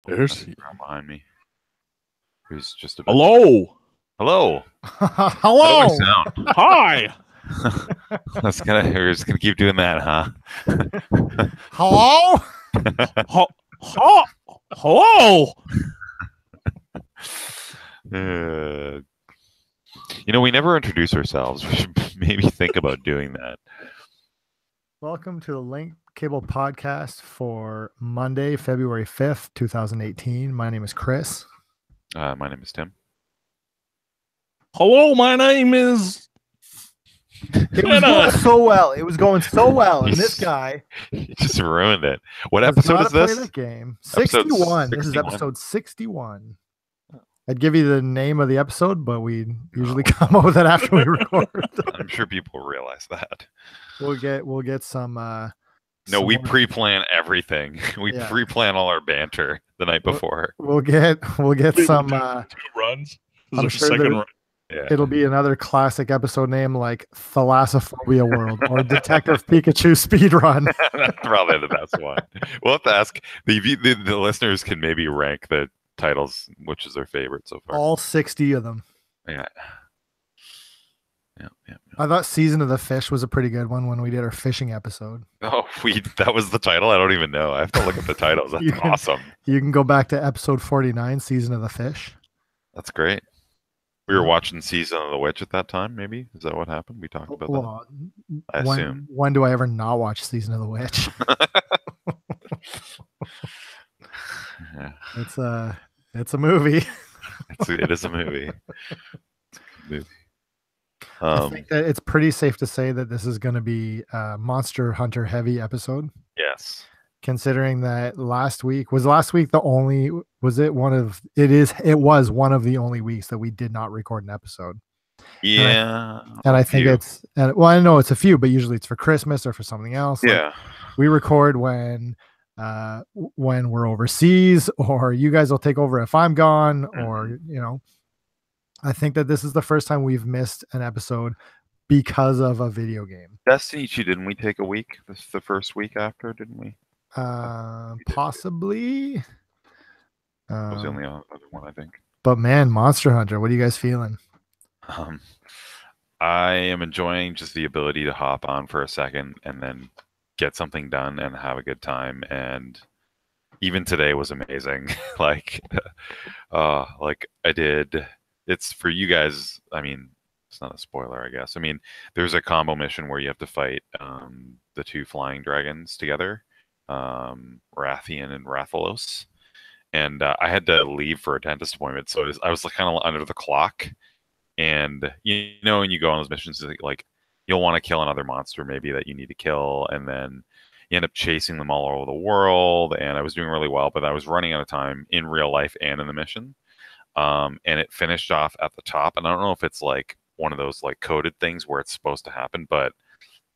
There's behind me. Who's just a bit. hello. Hello. How do Hello. I sound? Hi. We're just gonna keep doing that, huh? Hello. Hello. We never introduce ourselves. We should maybe think about doing that. Welcome to the Link Cable Podcast for Monday, February 5th, 2018. My name is Chris. My name is Tim. Hello, my name is. It was going so well. It was going so well. And this He's- guy You just ruined it. What does episode not is play this? that game. Episode 61. This is 61. episode 61. I'd give you the name of the episode, but we usually come up with it after we record. I'm sure people realize that. We'll get some No, some we more- pre-plan everything. We Yeah. pre-plan all our banter the night before. we'll get some 2 runs. This I'm is the sure second there- run. Yeah. it'll be another classic episode name like Thalassophobia World or Detective Pikachu Speedrun. That's probably the best one. We'll have to ask the listeners can maybe rank the titles, which is their favorite so far. All 60 of them. Yeah. I thought Season of the Fish was a pretty good one when we did our fishing episode. Oh, that was the title? I don't even know. I have to look at the titles. That's You can- awesome. You can go back to episode 49, Season of the Fish. That's great. We were watching Season of the Witch at that time, maybe? Is that what happened? We talked about Well, I assume. when do I ever not watch Season of the Witch? that. Yeah. It's a movie. It is a movie. It's a good movie. I think that it's pretty safe to say that this is going to be a Monster Hunter heavy episode, Yes. considering that last week was the only it was one of the only weeks that we did not record an episode. Yeah. And I a think few. I know it's a few, but usually it's for Christmas or for something else. Like, Yeah. we record when we're overseas, or you guys will take over if I'm gone, or I think that this is the first time we've missed an episode because of a video game. Destiny 2, didn't we take a week? This the first week after, didn't we? Possibly. That was the only other one, I think. But man, Monster Hunter, what are you guys feeling? I am enjoying just the ability to hop on for a second and then get something done and have a good time. And even today was amazing. like I did. It's for you guys. I mean, it's not a spoiler, I guess. I mean, there's a combo mission where you have to fight the two flying dragons together, Rathian and Rathalos. And I had to leave for a dentist appointment, so I was kind of under the clock. And when you go on those missions, like you'll want to kill another monster maybe that you need to kill, and then you end up chasing them all over the world. And I was doing really well, but I was running out of time in real life and in the mission. And it finished off at the top. And I don't know if it's like one of those like coded things where it's supposed to happen, but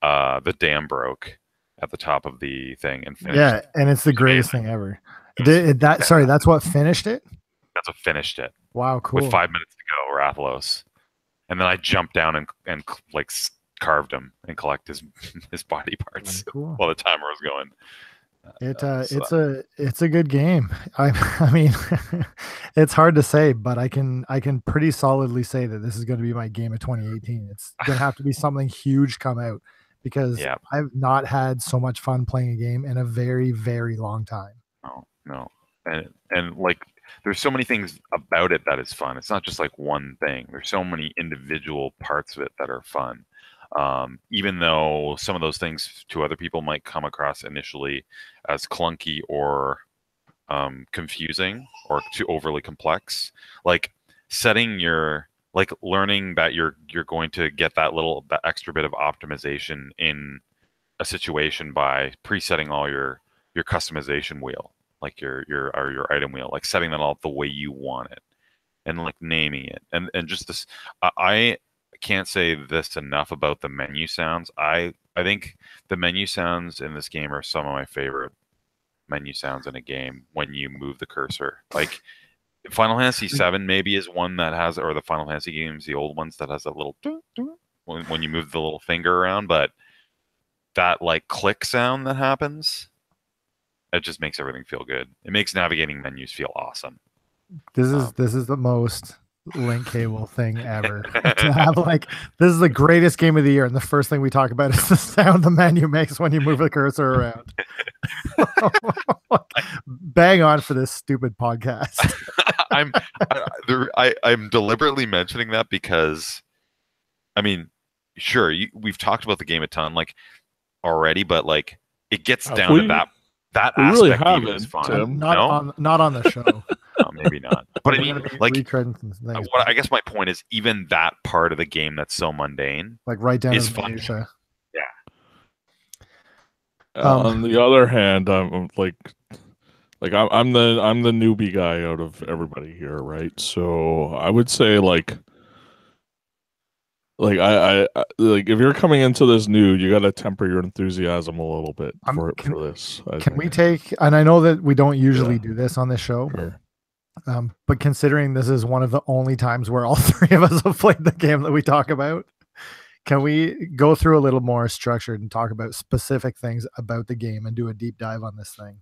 the dam broke at the top of the thing and finished. Yeah, and it's the greatest thing ever. That's what finished it? That's what finished it. Wow, cool. With 5 minutes to go, Rathalos. And then I jumped down and like carved him and collect his body parts Cool. while the timer was going. It's a good game. I mean, it's hard to say, but I can pretty solidly say that this is going to be my game of 2018. It's going to have to be something huge come out, because Yeah. I've not had so much fun playing a game in a very, very long time. No. And like there's so many things about it that is fun. It's not just like one thing. There's so many individual parts of it that are fun. Even though some of those things to other people might come across initially as clunky or confusing or too overly complex, like learning that you're going to get that extra bit of optimization in a situation by presetting all your customization wheel, like your item wheel, like setting that all up the way you want it, and like naming it, and just this. I can't say this enough about the menu sounds. I think the menu sounds in this game are some of my favorite menu sounds in a game when you move the cursor. Like Final Fantasy VII maybe is one that has, or the Final Fantasy games, the old ones, that has that little when you move the little finger around, but that like click sound that happens it just makes everything feel good. It makes navigating menus feel awesome. This is the most Link Cable thing ever. To have like, this is the greatest game of the year, and the first thing we talk about is the sound the menu makes when you move the cursor around. Bang on for this stupid podcast. I'm deliberately mentioning that because, I mean, sure, we've talked about the game a ton like already, but like it gets down to that we aspect really even haven't, is fun. Tim. Not on the show. No, maybe not. But I We're mean, gonna be like, retreading some things, I guess my point is even that part of the game that's so mundane like right down is to the fun. minutia. On the other hand, I'm I'm the newbie guy out of everybody here, right? So I would say like I like if you're coming into this new, you got to temper your enthusiasm a little bit for this. Can we take? And I know that we don't usually do this on this show. Sure. But considering this is one of the only times where all three of us have played the game that we talk about, can we go through a little more structured and talk about specific things about the game and do a deep dive on this thing?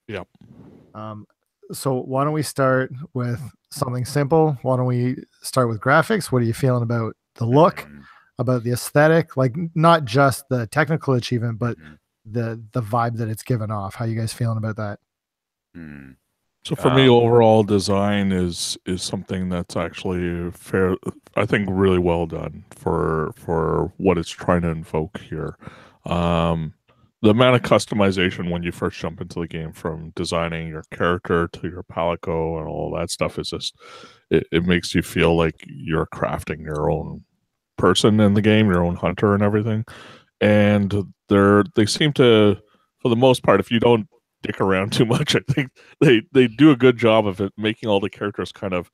Yep. So why don't we start with something simple? Why don't we start with graphics? What are you feeling about the look, about the aesthetic? Like not just the technical achievement, but the vibe that it's given off. How you guys feeling about that? So for me, overall design is something that's actually fair. I think really well done for what it's trying to invoke here. The amount of customization when you first jump into the game, from designing your character to your palico and all that stuff, is just it makes you feel like you're crafting your own person in the game, your own hunter and everything. And they seem to, for the most part, if you don't dick around too much, I think they do a good job of it, making all the characters kind of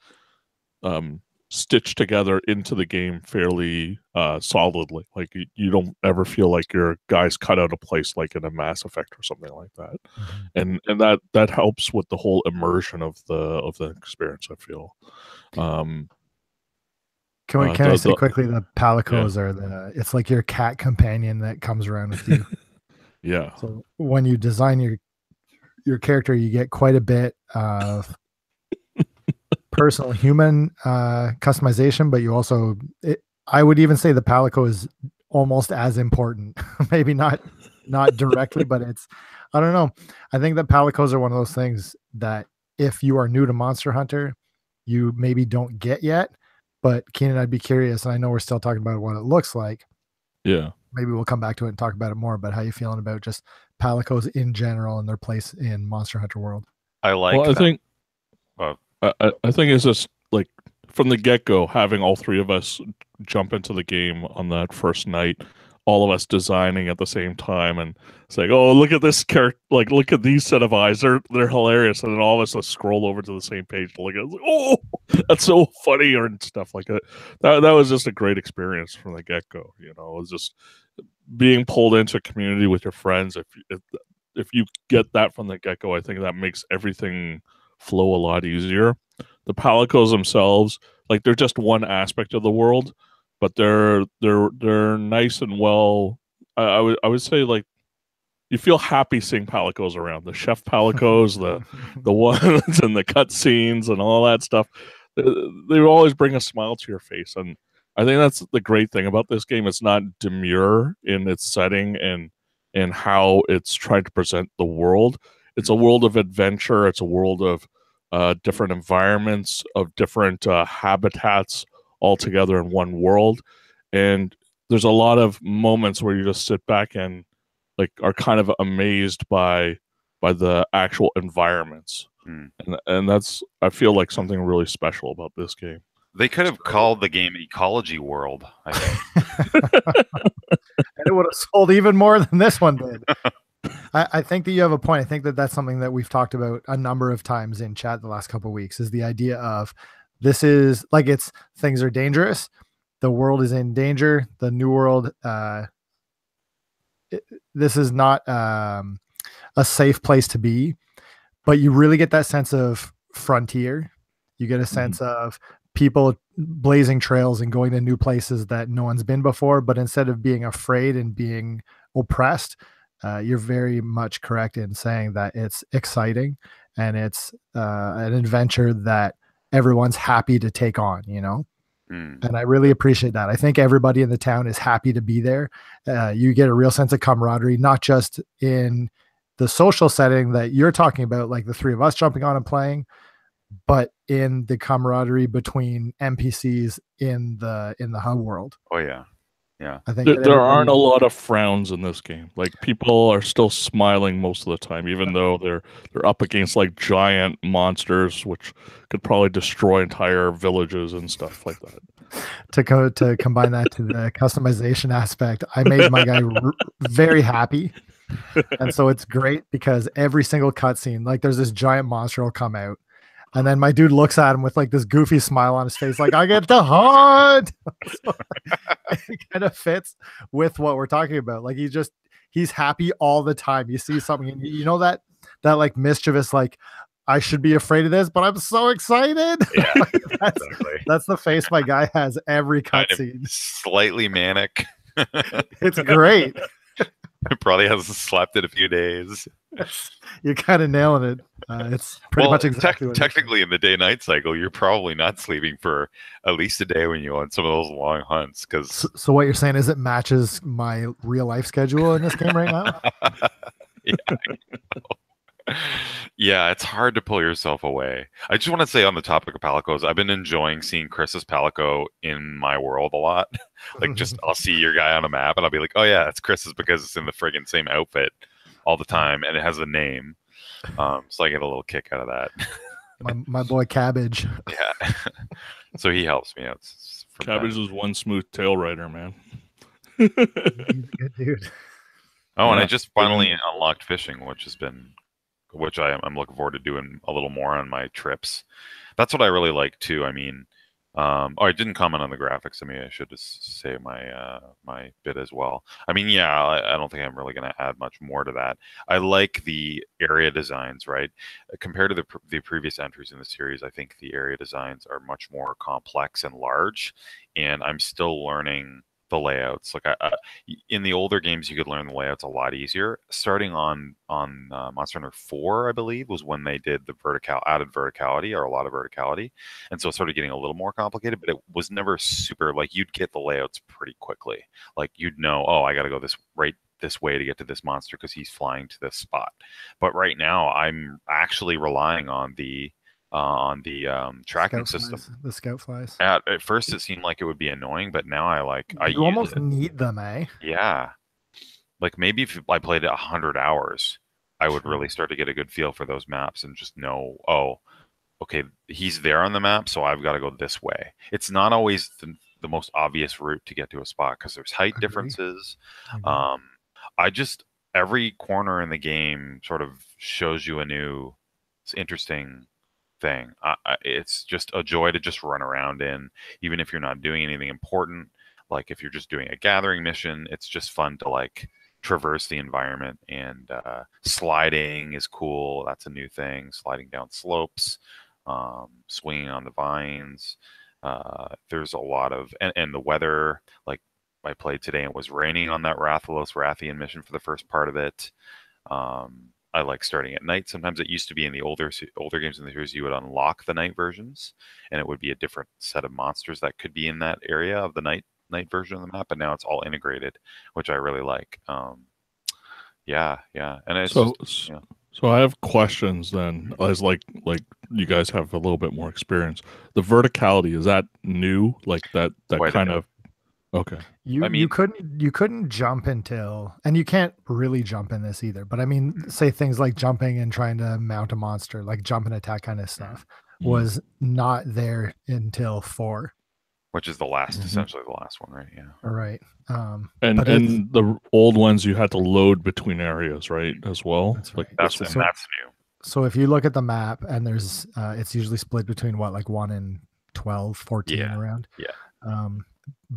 stitched together into the game fairly solidly. Like you don't ever feel like your guys cut out of place like in a Mass Effect or something like that. And that helps with the whole immersion of the experience, I feel. Can I say quickly, the palicos are it's like your cat companion that comes around with you. Yeah. So when you design your character, you get quite a bit of personal human customization, but you also, I would even say the palico is almost as important. Maybe not directly, but it's, I don't know. I think that palicos are one of those things that if you are new to Monster Hunter, you maybe don't get yet. But Keenan, I'd be curious, and I know we're still talking about what it looks like. Yeah. Maybe we'll come back to it and talk about it more, but how you feeling about just palicos in general and their place in Monster Hunter World? I like I think it's just like from the get-go, having all three of us jump into the game on that first night, all of us designing at the same time, and it's like, oh, look at this character, like look at these set of eyes, they're hilarious, and then all of us just scroll over to the same page to look at it, like, oh, that's so funny, or stuff like that. That was just a great experience from the get-go. You know, it was just being pulled into a community with your friends. If you get that from the get-go, I think that makes everything flow a lot easier. The palicos themselves, like, they're just one aspect of the world, but they're nice and well. I would say, like, you feel happy seeing palicos around. The chef palicos, the ones and the cutscenes and all that stuff. They always bring a smile to your face, and I think that's the great thing about this game. It's not demure in its setting and how it's trying to present the world. It's a world of adventure. It's a world of different environments, of different habitats all together in one world. And there's a lot of moments where you just sit back and like are kind of amazed by the actual environments. And that's, I feel like, something really special about this game. They could have called the game Ecology World, I think. And it would have sold even more than this one did. I think that you have a point. I think that that's something that we've talked about a number of times in chat the last couple of weeks, is the idea of this is like, it's things are dangerous. The world is in danger. The new world, this is not a safe place to be, but you really get that sense of frontier. You get a sense of people blazing trails and going to new places that no one's been before, but instead of being afraid and being oppressed, you're very much correct in saying that it's exciting and it's an adventure that everyone's happy to take on, you know? And I really appreciate that. I think everybody in the town is happy to be there. You get a real sense of camaraderie, not just in the social setting that you're talking about, like the three of us jumping on and playing, but in the camaraderie between NPCs in the hub world. Oh yeah. Yeah. I think There aren't a lot of frowns in this game. Like people are still smiling most of the time, even though they're up against like giant monsters, which could probably destroy entire villages and stuff like that. To combine that to the customization aspect, I made my guy very happy, and so it's great because every single cutscene, like there's this giant monster will come out, and then my dude looks at him with like this goofy smile on his face, like I get to hunt. So, it kind of fits with what we're talking about. Like he's happy all the time. You see something, and you know that like mischievous, like I should be afraid of this, but I'm so excited. Yeah, exactly. That's the face my guy has every cutscene. Slightly manic. It's great. Probably hasn't slept in a few days. You're kind of nailing it. It's pretty much exactly technically in the day-night cycle, you're probably not sleeping for at least a day when you go on some of those long hunts. Because so what you're saying is it matches my real life schedule in this game right now. Yeah, it's hard to pull yourself away. I just want to say on the topic of palicos, I've been enjoying seeing Chris's palico in my world a lot. Like, just I'll see your guy on a map and I'll be like, oh yeah, it's Chris's because it's in the friggin' same outfit all the time and it has a name. So I get a little kick out of that. my boy Cabbage. Yeah. So he helps me out. Cabbage is one smooth tail rider, man. He's a good dude. Oh, and I just finally unlocked fishing, which I'm looking forward to doing a little more on my trips. That's what I really like too. I mean, I didn't comment on the graphics. I mean, I should just say my bit as well. I mean, yeah, I don't think I'm really going to add much more to that. I like the area designs, right? Compared to the previous entries in the series, I think the area designs are much more complex and large, and I'm still learning the layouts. Like in the older games, you could learn the layouts a lot easier. Starting on Monster Hunter 4, I believe, was when they did the added verticality, or a lot of verticality, and so it started getting a little more complicated. But it was never super, like, you'd get the layouts pretty quickly. Like you'd know, oh, I got to go this way to get to this monster because he's flying to this spot. But right now, I'm actually relying on the tracking system. The scout flies. At first, it seemed like it would be annoying, but now you almost need them, eh? Yeah. Like maybe if I played it 100 hours, I would really start to get a good feel for those maps and just know, oh, okay, he's there on the map, so I've got to go this way. It's not always the most obvious route to get to a spot because there's height differences. Every corner in the game sort of shows you a new, interesting thing. It's just a joy to just run around in, even if you're not doing anything important. Like if you're just doing a gathering mission, it's just fun to like traverse the environment. And sliding is cool. That's a new thing. Sliding down slopes, swinging on the vines. There's a lot of and the weather. Like I played today and it was raining on that Rathalos Rathian mission for the first part of it. I like starting at night. Sometimes it used to be in the older games in the series, you would unlock the night versions, and it would be a different set of monsters that could be in that area of the night version of the map. But now it's all integrated, which I really like. Yeah, and it's so I have questions then. As like you guys have a little bit more experience. The verticality, is that new? Like that kind of. Okay. You couldn't jump until, and you can't really jump in this either, but I mean, say things like jumping and trying to mount a monster, like jump and attack kind of stuff, was not there until 4. Which is the last, essentially the last one, right? Yeah. All right. And the old ones you had to load between areas, right? As well. That's right. That's new. So if you look at the map and there's, it's usually split between 1 and 12, 14 around. Yeah.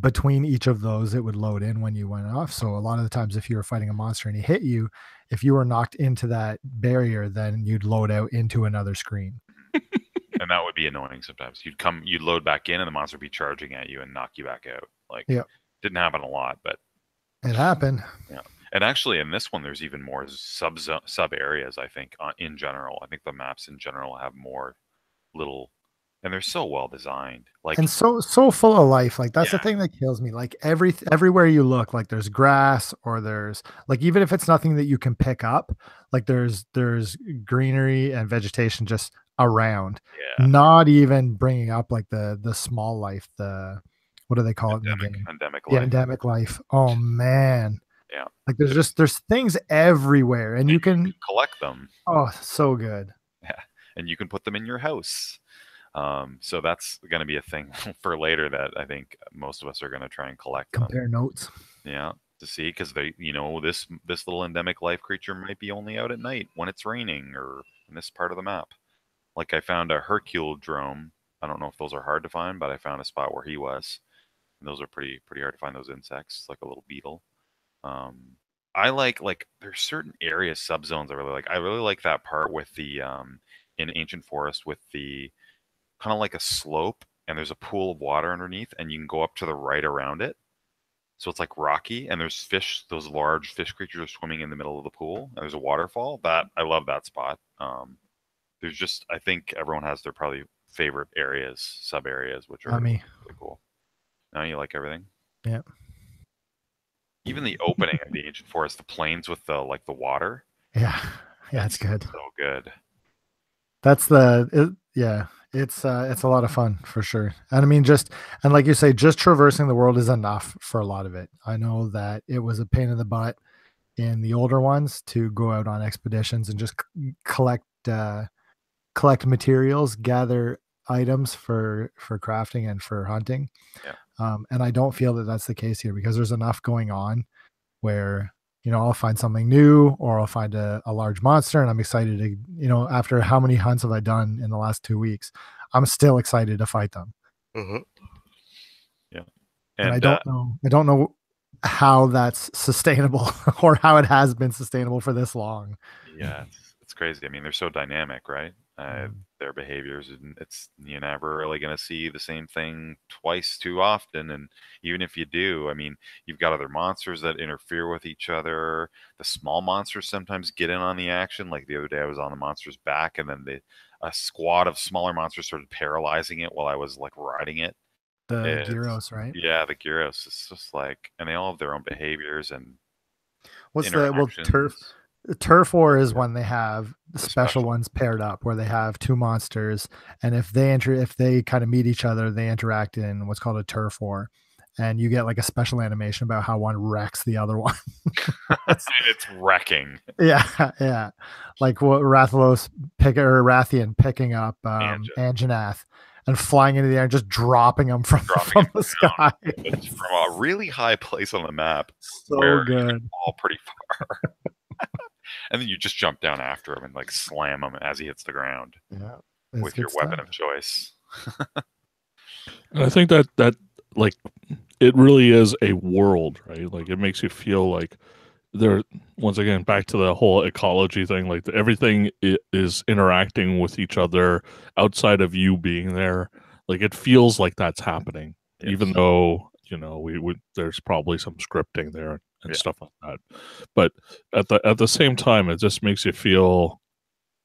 Between each of those, it would load in when you went off. So a lot of the times, if you were fighting a monster and he hit you, if you were knocked into that barrier, then you'd load out into another screen. And that would be annoying sometimes. You'd load back in and the monster would be charging at you and knock you back out. Like, didn't happen a lot, but it happened. Yeah. And actually, in this one, there's even more sub areas. I think in general, I think the maps in general have more little, and they're so well designed. Like, And so full of life. Like that's the yeah, thing that kills me. Like everywhere you look, like there's grass or there's like even if it's nothing that you can pick up, like there's greenery and vegetation just around. yeah, Not even bringing up like the small life, the what do they call it in the game? endemic The life. endemic life. Oh man. Yeah, Like there's things everywhere and you can collect them. oh so good. Yeah, and you can put them in your house. So that's going to be a thing for later that I think most of us are going to try and collect them. Compare notes. Yeah, to see because they, this little endemic life creature might be only out at night when it's raining or in this part of the map. Like I found a Hercule drome. I don't know if those are hard to find, but I found a spot where he was. And those are pretty hard to find. Those insects, like a little beetle. I like there's certain area subzones I really like. I really like that part with the in Ancient Forest with the kind of like a slope and there's a pool of water underneath and you can go up to the right around it. So it's like rocky and there's fish, those large fish creatures are swimming in the middle of the pool and there's a waterfall. That I love that spot. There's just I think everyone has their probably favorite areas, sub areas, which are really cool. Now you like everything? Yeah. Even the opening of the Ancient Forest, the plains with the water. Yeah. Yeah, it's good. So good. That's yeah. It's a lot of fun for sure. And I mean and like you say, just traversing the world is enough for a lot of it. I know that it was a pain in the butt in the older ones to go out on expeditions and just collect materials, gather items for crafting and for hunting. Yeah. And I don't feel that that's the case here because there's enough going on where, I'll find something new or I'll find a large monster and I'm excited to, after how many hunts have I done in the last 2 weeks, I'm still excited to fight them. Mm-hmm. Yeah. And I don't know how that's sustainable or how it has been sustainable for this long. Yeah. It's crazy. I mean, they're so dynamic, right? Their behaviors, and you're never really going to see the same thing twice too often. And even if you do, I mean, you've got other monsters that interfere with each other. The small monsters sometimes get in on the action. Like the other day, I was on the monster's back, and then a squad of smaller monsters started paralyzing it while I was like riding it. The Gyros, right? Yeah, the Gyros. It's just like, and they all have their own behaviors and what's Turf War is when they have special ones paired up where they have two monsters, and if they kind of meet each other, they interact in what's called a Turf War, and you get like a special animation about how one wrecks the other one. It's wrecking. Yeah. Like what Rathian picking up Anjanath and flying into the air and just dropping them from the sky. It's from a really high place on the map. So good. All pretty far. And then you just jump down after him and like slam him as he hits the ground. Yeah, with your weapon of choice. And I think that like it really is a world, right? Like it makes you feel like they're once again back to the whole ecology thing. Like everything is interacting with each other outside of you being there. Like it feels like that's happening, even though we there's probably some scripting there and stuff like that. But at the same time, it just makes you feel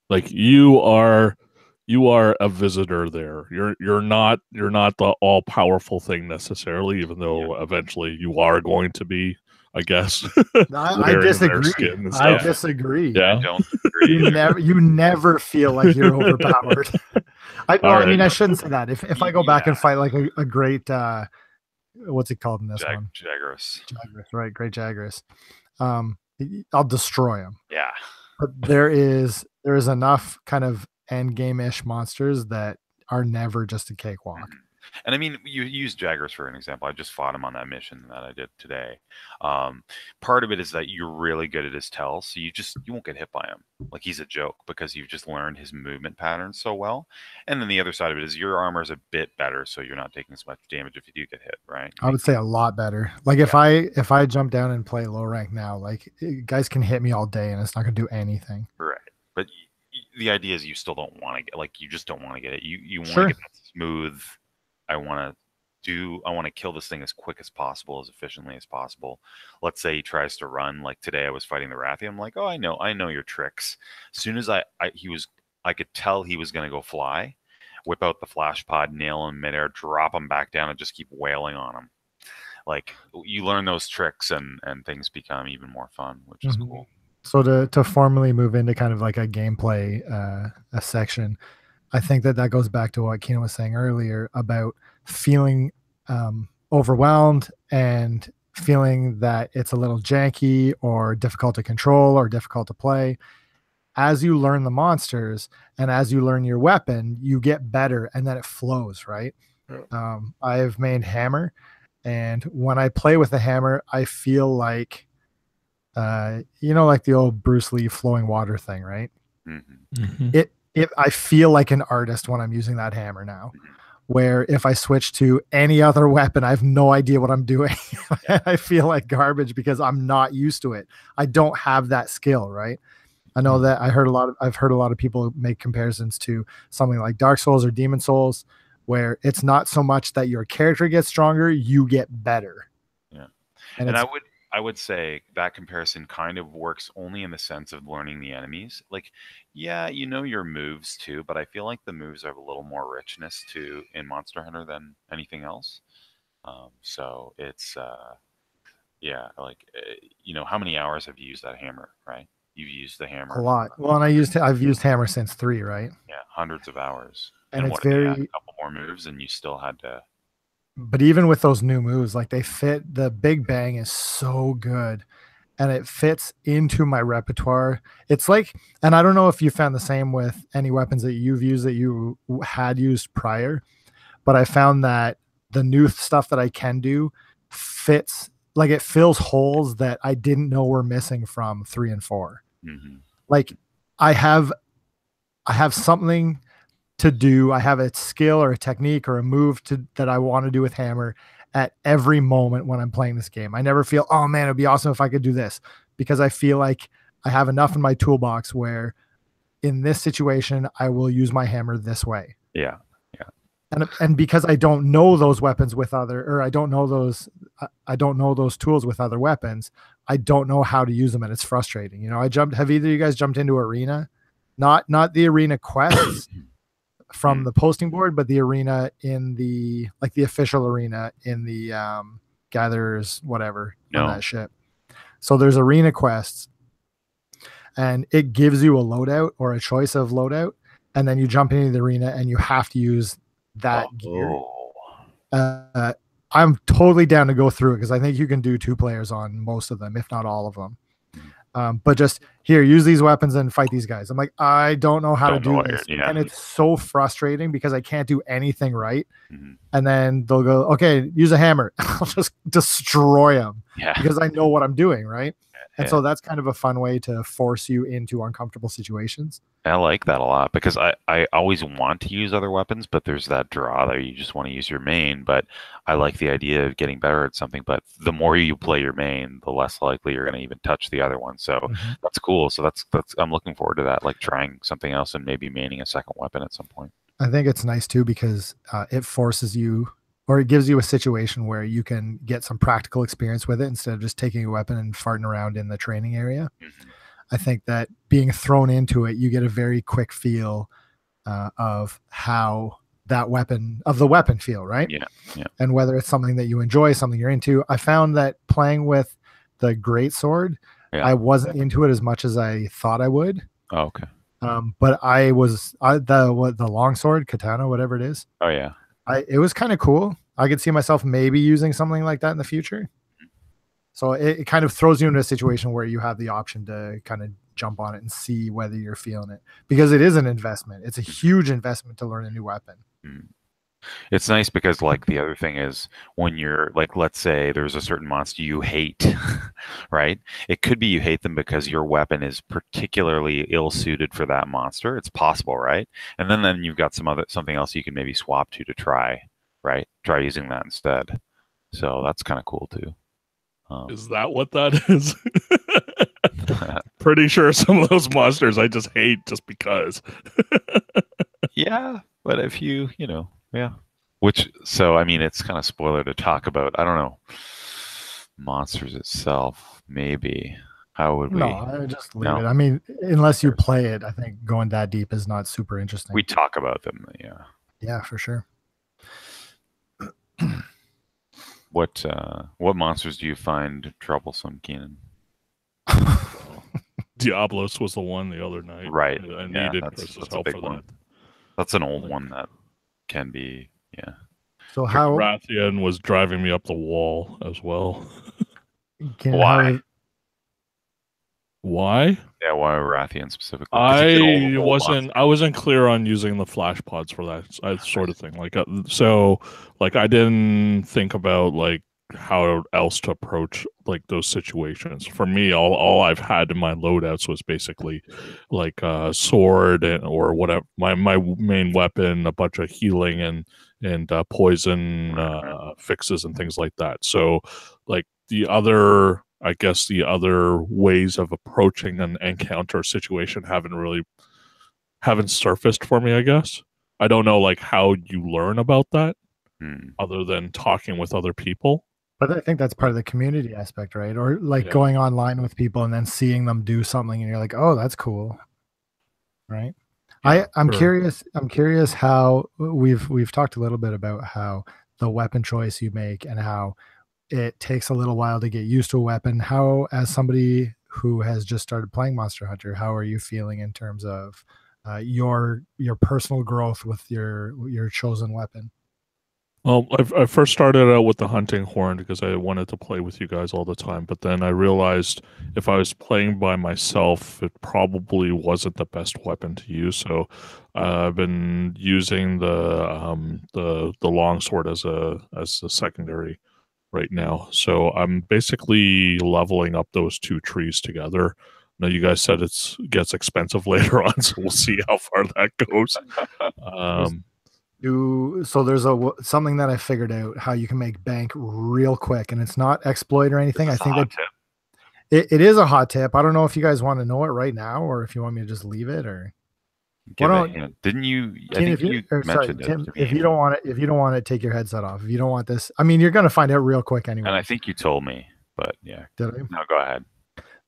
like you are a visitor there. You're not the all powerful thing necessarily, even though eventually you are going to be, I guess. I disagree. I disagree. Yeah, I don't agree. You never feel like you're overpowered. I mean, I shouldn't say that. If I go back and fight like a great what's it called in this one? Jagras, right? Great Jagras. I'll destroy him. Yeah. But there is enough kind of end game-ish monsters that are never just a cakewalk. Mm-hmm. And I mean, you use Jagras for an example. I just fought him on that mission that I did today. Part of it is that you're really good at his tells, so you won't get hit by him. Like he's a joke because you've just learned his movement patterns so well. And then the other side of it is your armor is a bit better, so you're not taking as much damage if you do get hit, right? I would say a lot better. Like if I jump down and play low rank now, like guys can hit me all day and it's not going to do anything. Right. But the idea is you still don't want to get, like, you just don't want to get it. You want to get that smooth. I want to want to kill this thing as quick as possible, as efficiently as possible. Let's say he tries to run. Like today, I was fighting the Rathian. I'm like, oh, I know your tricks. As soon as I could tell he was going to go fly, whip out the flash pod, nail him midair, drop him back down, and just keep wailing on him. Like you learn those tricks, and things become even more fun, which is cool. So to formally move into kind of like a gameplay a section, I think that goes back to what Keenan was saying earlier about feeling overwhelmed and feeling that it's a little janky or difficult to control or difficult to play. As you learn the monsters and as you learn your weapon, you get better, and then it flows, right? I've made hammer, and when I play with the hammer, I feel like like the old Bruce Lee flowing water thing, right? I feel like an artist when I'm using that hammer now, where if I switch to any other weapon, I have no idea what I'm doing. I feel like garbage because I'm not used to it. I don't have that skill, right? I know that I've heard a lot of people make comparisons to something like Dark Souls or Demon Souls, where it's not so much that your character gets stronger, you get better. Yeah. And I would say that comparison kind of works only in the sense of learning the enemies. Like, yeah, you know your moves too, but I feel like the moves have a little more richness in Monster Hunter than anything else. So it's, how many hours have you used that hammer, right? You've used the hammer a lot. Well, and I've used hammer since 3, right? Yeah, hundreds of hours. And it's a couple more moves, and you still had to. But even with those new moves, like they fit, the Big Bang is so good and it fits into my repertoire. It's like, and I don't know if you found the same with any weapons that you've used that you had used prior, but I found that the new stuff that I can do fits, like it fills holes that I didn't know were missing from 3 and 4. Like I have something to do. I have a skill or a technique or a move that I want to do with hammer at every moment when I'm playing this game. I never feel, oh man, it'd be awesome if I could do this, because I feel like I have enough in my toolbox where in this situation, I will use my hammer this way. Yeah. And because I don't know those weapons with I don't know those tools with other weapons, I don't know how to use them, and it's frustrating. Have either of you guys jumped into Arena? Not the Arena quests from the posting board, but the arena in the official arena in the gatherers, whatever, on that ship. So there's arena quests, and it gives you a loadout or a choice of loadout, and then you jump into the arena and you have to use that gear. I'm totally down to go through it because I think you can do 2 players on most of them, if not all of them. But just here, use these weapons and fight these guys. I'm like, I don't know how to do this. And it's so frustrating because I can't do anything right. And then they'll go, okay, use a hammer. I'll just destroy them because I know what I'm doing, right? And so that's kind of a fun way to force you into uncomfortable situations. I like that a lot because I always want to use other weapons, but there's that draw there. You just want to use your main, but I like the idea of getting better at something. But the more you play your main, the less likely you're going to even touch the other one. So that's cool. So that's I'm looking forward to that, like trying something else and maybe maining a second weapon at some point. I think it's nice too because it forces you, or it gives you a situation where you can get some practical experience with it instead of just taking a weapon and farting around in the training area. I think that being thrown into it, you get a very quick feel of how the weapon feel, right? Yeah. And whether it's something that you enjoy, something you're into. I found that playing with the greatsword, I wasn't into it as much as I thought I would. Oh, okay. But the longsword, katana, whatever it is. Oh yeah. It was kind of cool. I could see myself maybe using something like that in the future. So it kind of throws you into a situation where you have the option to kind of jump on it and see whether you're feeling it, because it is an investment. It's a huge investment to learn a new weapon. It's nice because like the other thing is when you're like, let's say there's a certain monster you hate, right? It could be you hate them because your weapon is particularly ill-suited for that monster. It's possible, right? And then you've got something else you can maybe swap to try, right? Try using that instead. So that's kind of cool too. Is that what that is? Pretty sure some of those monsters I just hate just because. Yeah, but if yeah. So I mean, it's kind of spoiler to talk about. I don't know. Monsters itself, maybe. How would we? No, I just leave No? it. I mean, unless you play it, I think going that deep is not super interesting. We talk about them, yeah. Yeah, for sure. What monsters do you find troublesome, Keenan? Diablos was the one the other night. Right. I Yeah, needed that's Chris's a help big for one. that. That's an old one that can be, yeah. So how Rathian was driving me up the wall as well. Why? Why? Yeah, why Rathian specifically? 'Cause he's an old monster. I wasn't clear on using the flash pods for that sort of thing. Like so, like I didn't think about like how else to approach like those situations. For me, all I've had in my loadouts was basically like a sword or whatever. My main weapon, a bunch of healing and poison fixes and things like that. So like I guess the other ways of approaching an encounter situation haven't surfaced for me, I guess. I don't know like how you learn about that other than talking with other people. But I think that's part of the community aspect, right? Or like going online with people and then seeing them do something and you're like, oh, that's cool. Right. Yeah, I'm curious how we've talked a little bit about how the weapon choice you make and how it takes a little while to get used to a weapon. How, as somebody who has just started playing Monster Hunter, how are you feeling in terms of your personal growth with your chosen weapon? Well, I first started out with the hunting horn because I wanted to play with you guys all the time. But then I realized if I was playing by myself, it probably wasn't the best weapon to use. So I've been using the longsword as a secondary right now. So I'm basically leveling up those two trees together. Now you guys said it gets expensive later on, so we'll see how far that goes. So there's something that I figured out how you can make bank real quick, and it's not exploit or anything. I think that it is a hot tip. I don't know if you guys want to know it right now or if you want me to just leave it or. Didn't you? I think you mentioned it. Tim, if you don't want it, take your headset off. If you don't want this, I mean, you're going to find out real quick anyway. And I think you told me, but yeah. Did I? No, go ahead.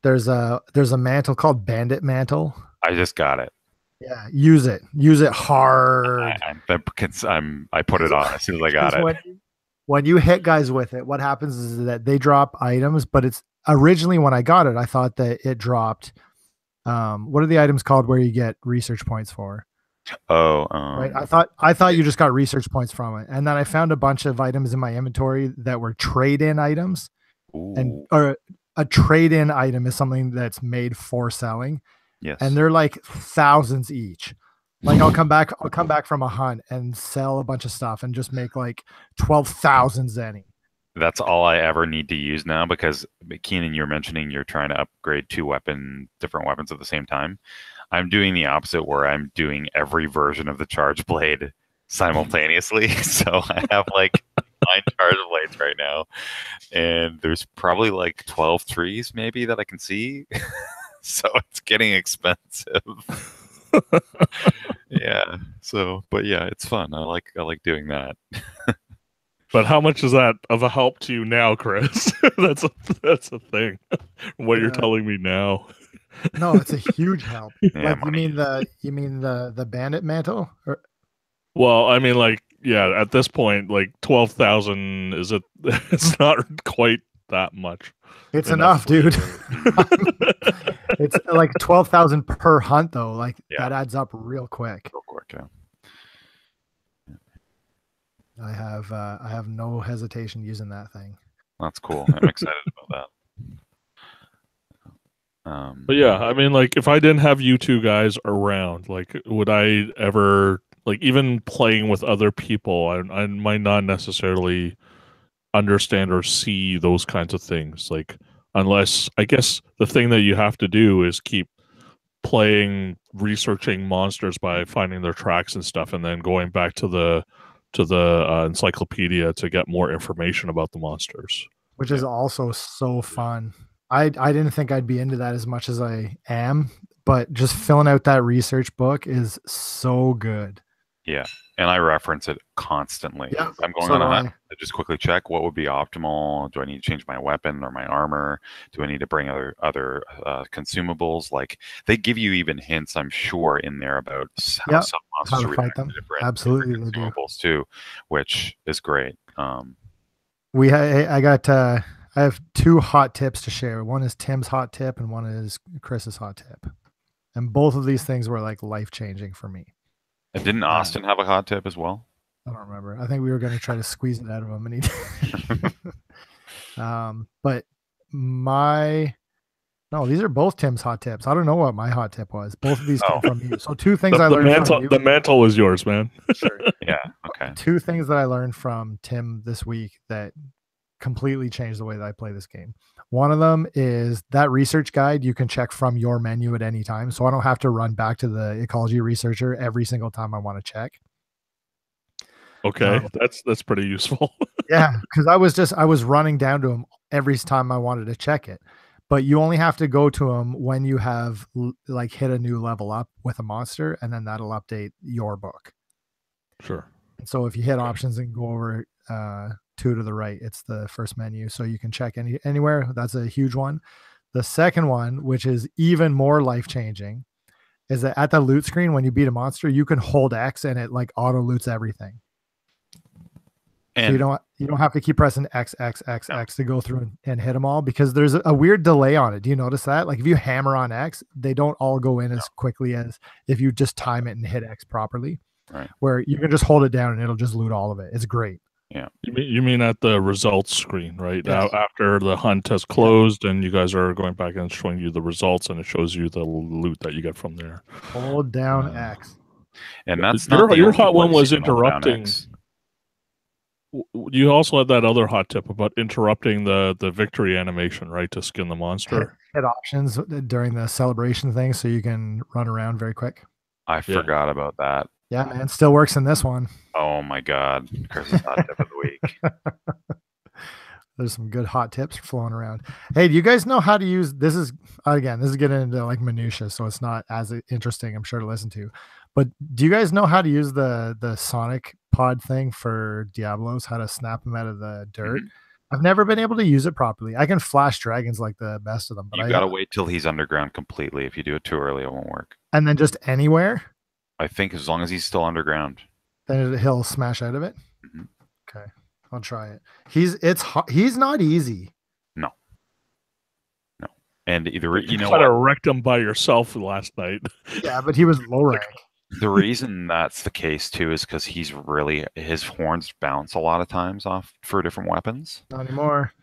There's a mantle called Bandit Mantle. I just got it. Yeah, use it hard. I put it on as soon as I got it. When you hit guys with it, what happens is that they drop items, but it's originally when I got it, I thought that it dropped. What are the items called where you get research points for? Right. I thought you just got research points from it, and then I found a bunch of items in my inventory that were trade-in items. Or a trade-in item is something that's made for selling. Yes. And they're like thousands each. Like I'll come back from a hunt and sell a bunch of stuff and just make like 12,000 zenny. That's all I ever need to use now because Keenan, you're mentioning you're trying to upgrade different weapons at the same time. I'm doing the opposite where I'm doing every version of the charge blade simultaneously. So I have like 9 charge blades right now. And there's probably like 12 trees maybe that I can see. So it's getting expensive. Yeah. So, but yeah, it's fun. I like doing that. But how much is that of a help to you now, Chris? that's a thing. What you're telling me now. No, it's a huge help. Yeah, like you mean the Bandit Mantle? Well, I mean, like, yeah. At this point, like 12,000 it's not quite that much. It's enough, dude. It's like 12,000 per hunt, though. Like that adds up real quick. Real quick, yeah. I have no hesitation using that thing. That's cool. I'm excited about that. But yeah, I mean, like, if I didn't have you two guys around, like, would I ever, like, even playing with other people, I might not necessarily understand or see those kinds of things. Like, unless, I guess the thing that you have to do is keep playing, researching monsters by finding their tracks and stuff, and then going back to the encyclopedia to get more information about the monsters, which is also so fun. I didn't think I'd be into that as much as I am, but just filling out that research book is so good. Yeah, and I reference it constantly. Yeah, If I'm going so on a do hunt, I. I just quickly check what would be optimal. Do I need to change my weapon or my armor? Do I need to bring other consumables? Like they give you even hints, I'm sure, in there about how Yeah, some how monsters to fight react them. to different Absolutely, they do. consumables too, which is great. I have 2 hot tips to share. One is Tim's hot tip, and one is Chris's hot tip. And both of these things were like life changing for me. And didn't Austin have a hot tip as well? I don't remember. I think we were going to try to squeeze it out of him, and he did. But these are both Tim's hot tips. I don't know what my hot tip was. Both of these came from you. So 2 things I learned from you. The mantle is yours, man. Sure. Yeah. Okay. 2 things that I learned from Tim this week that completely changed the way that I play this game. One of them is that research guide you can check from your menu at any time. So I don't have to run back to the ecology researcher every single time I want to check. Okay, that's pretty useful. Yeah, because I was running down to him every time I wanted to check it. But you only have to go to him when you have like hit a new level up with a monster, and then that'll update your book. Sure. So if you hit options and go over 2 to the right, it's the first menu, so you can check anywhere. That's a huge one. The second one, which is even more life changing, is that at the loot screen when you beat a monster, you can hold X and it like auto loots everything. And so you don't have to keep pressing X to go through and hit them all, because there's a weird delay on it. Do you notice that? Like if you hammer on X, they don't all go in as quickly as if you just time it and hit X properly. Right. Where you can just hold it down and it'll just loot all of it. It's great. Yeah. You mean at the results screen, right? Yes. Now, after the hunt has closed and you guys are going back and showing you the results, and it shows you the loot that you get from there. Hold down X. And that's your hot one was interrupting. You also had that other hot tip about interrupting the victory animation, right, to skin the monster. Hit options during the celebration thing so you can run around very quick. I forgot about that. Yeah, man, still works in this one. Oh my God, Chris's hot tip of the week. There's some good hot tips flowing around. Hey, do you guys know how to use this? Is getting into like minutia, so it's not as interesting, I'm sure, to listen to. But do you guys know how to use the Sonic pod thing for Diablos? How to snap them out of the dirt? Mm-hmm. I've never been able to use it properly. I can flash dragons like the best of them, but you gotta wait till he's underground completely. If you do it too early, it won't work. And then just anywhere? I think as long as he's still underground, then he'll smash out of it. Mm-hmm. Okay, I'll try it. He's not easy. No. And either you know, kind of wrecked him by yourself last night. Yeah, but he was low rank. The reason that's the case too is because his horns bounce a lot of times off for different weapons. Not anymore.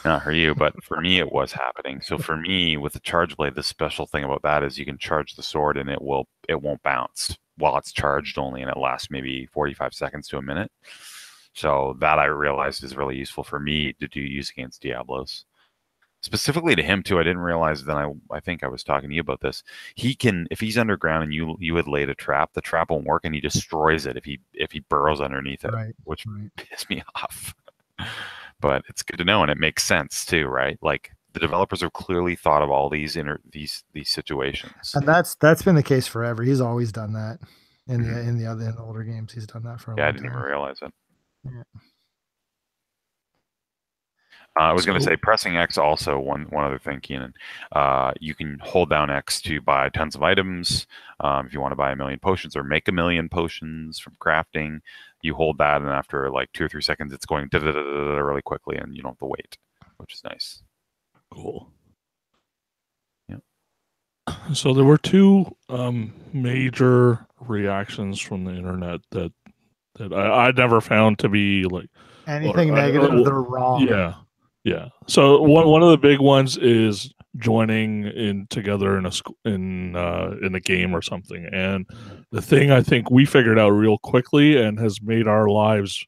Not for you, but for me it was happening. So for me, with the charge blade, the special thing about that is you can charge the sword and it won't bounce while it's charged only, and it lasts maybe 45 seconds to a minute. So that I realized is really useful for me to use against Diablos. Specifically to him too, I didn't realize. Then I think I was talking to you about this. He can, if he's underground and you had laid a trap, the trap won't work, and he destroys it if he burrows underneath it, which pisses me off. But it's good to know, and it makes sense too, right? Like the developers have clearly thought of all these situations, and that's been the case forever. He's always done that in the older games. He's done that for a long time. I didn't even realize it. Yeah. I was going to say pressing X also one other thing, Keenan. You can hold down X to buy tons of items. If you want to buy 1 million potions or make 1 million potions from crafting, you hold that, and after like 2 or 3 seconds, it's going really quickly, and you don't have to wait, which is nice. Cool. Yeah. So there were 2 major reactions from the internet that I never found to be like anything negative. They're wrong. Yeah. So one of the big ones is joining in together in a game or something. And the thing I think we figured out real quickly and has made our lives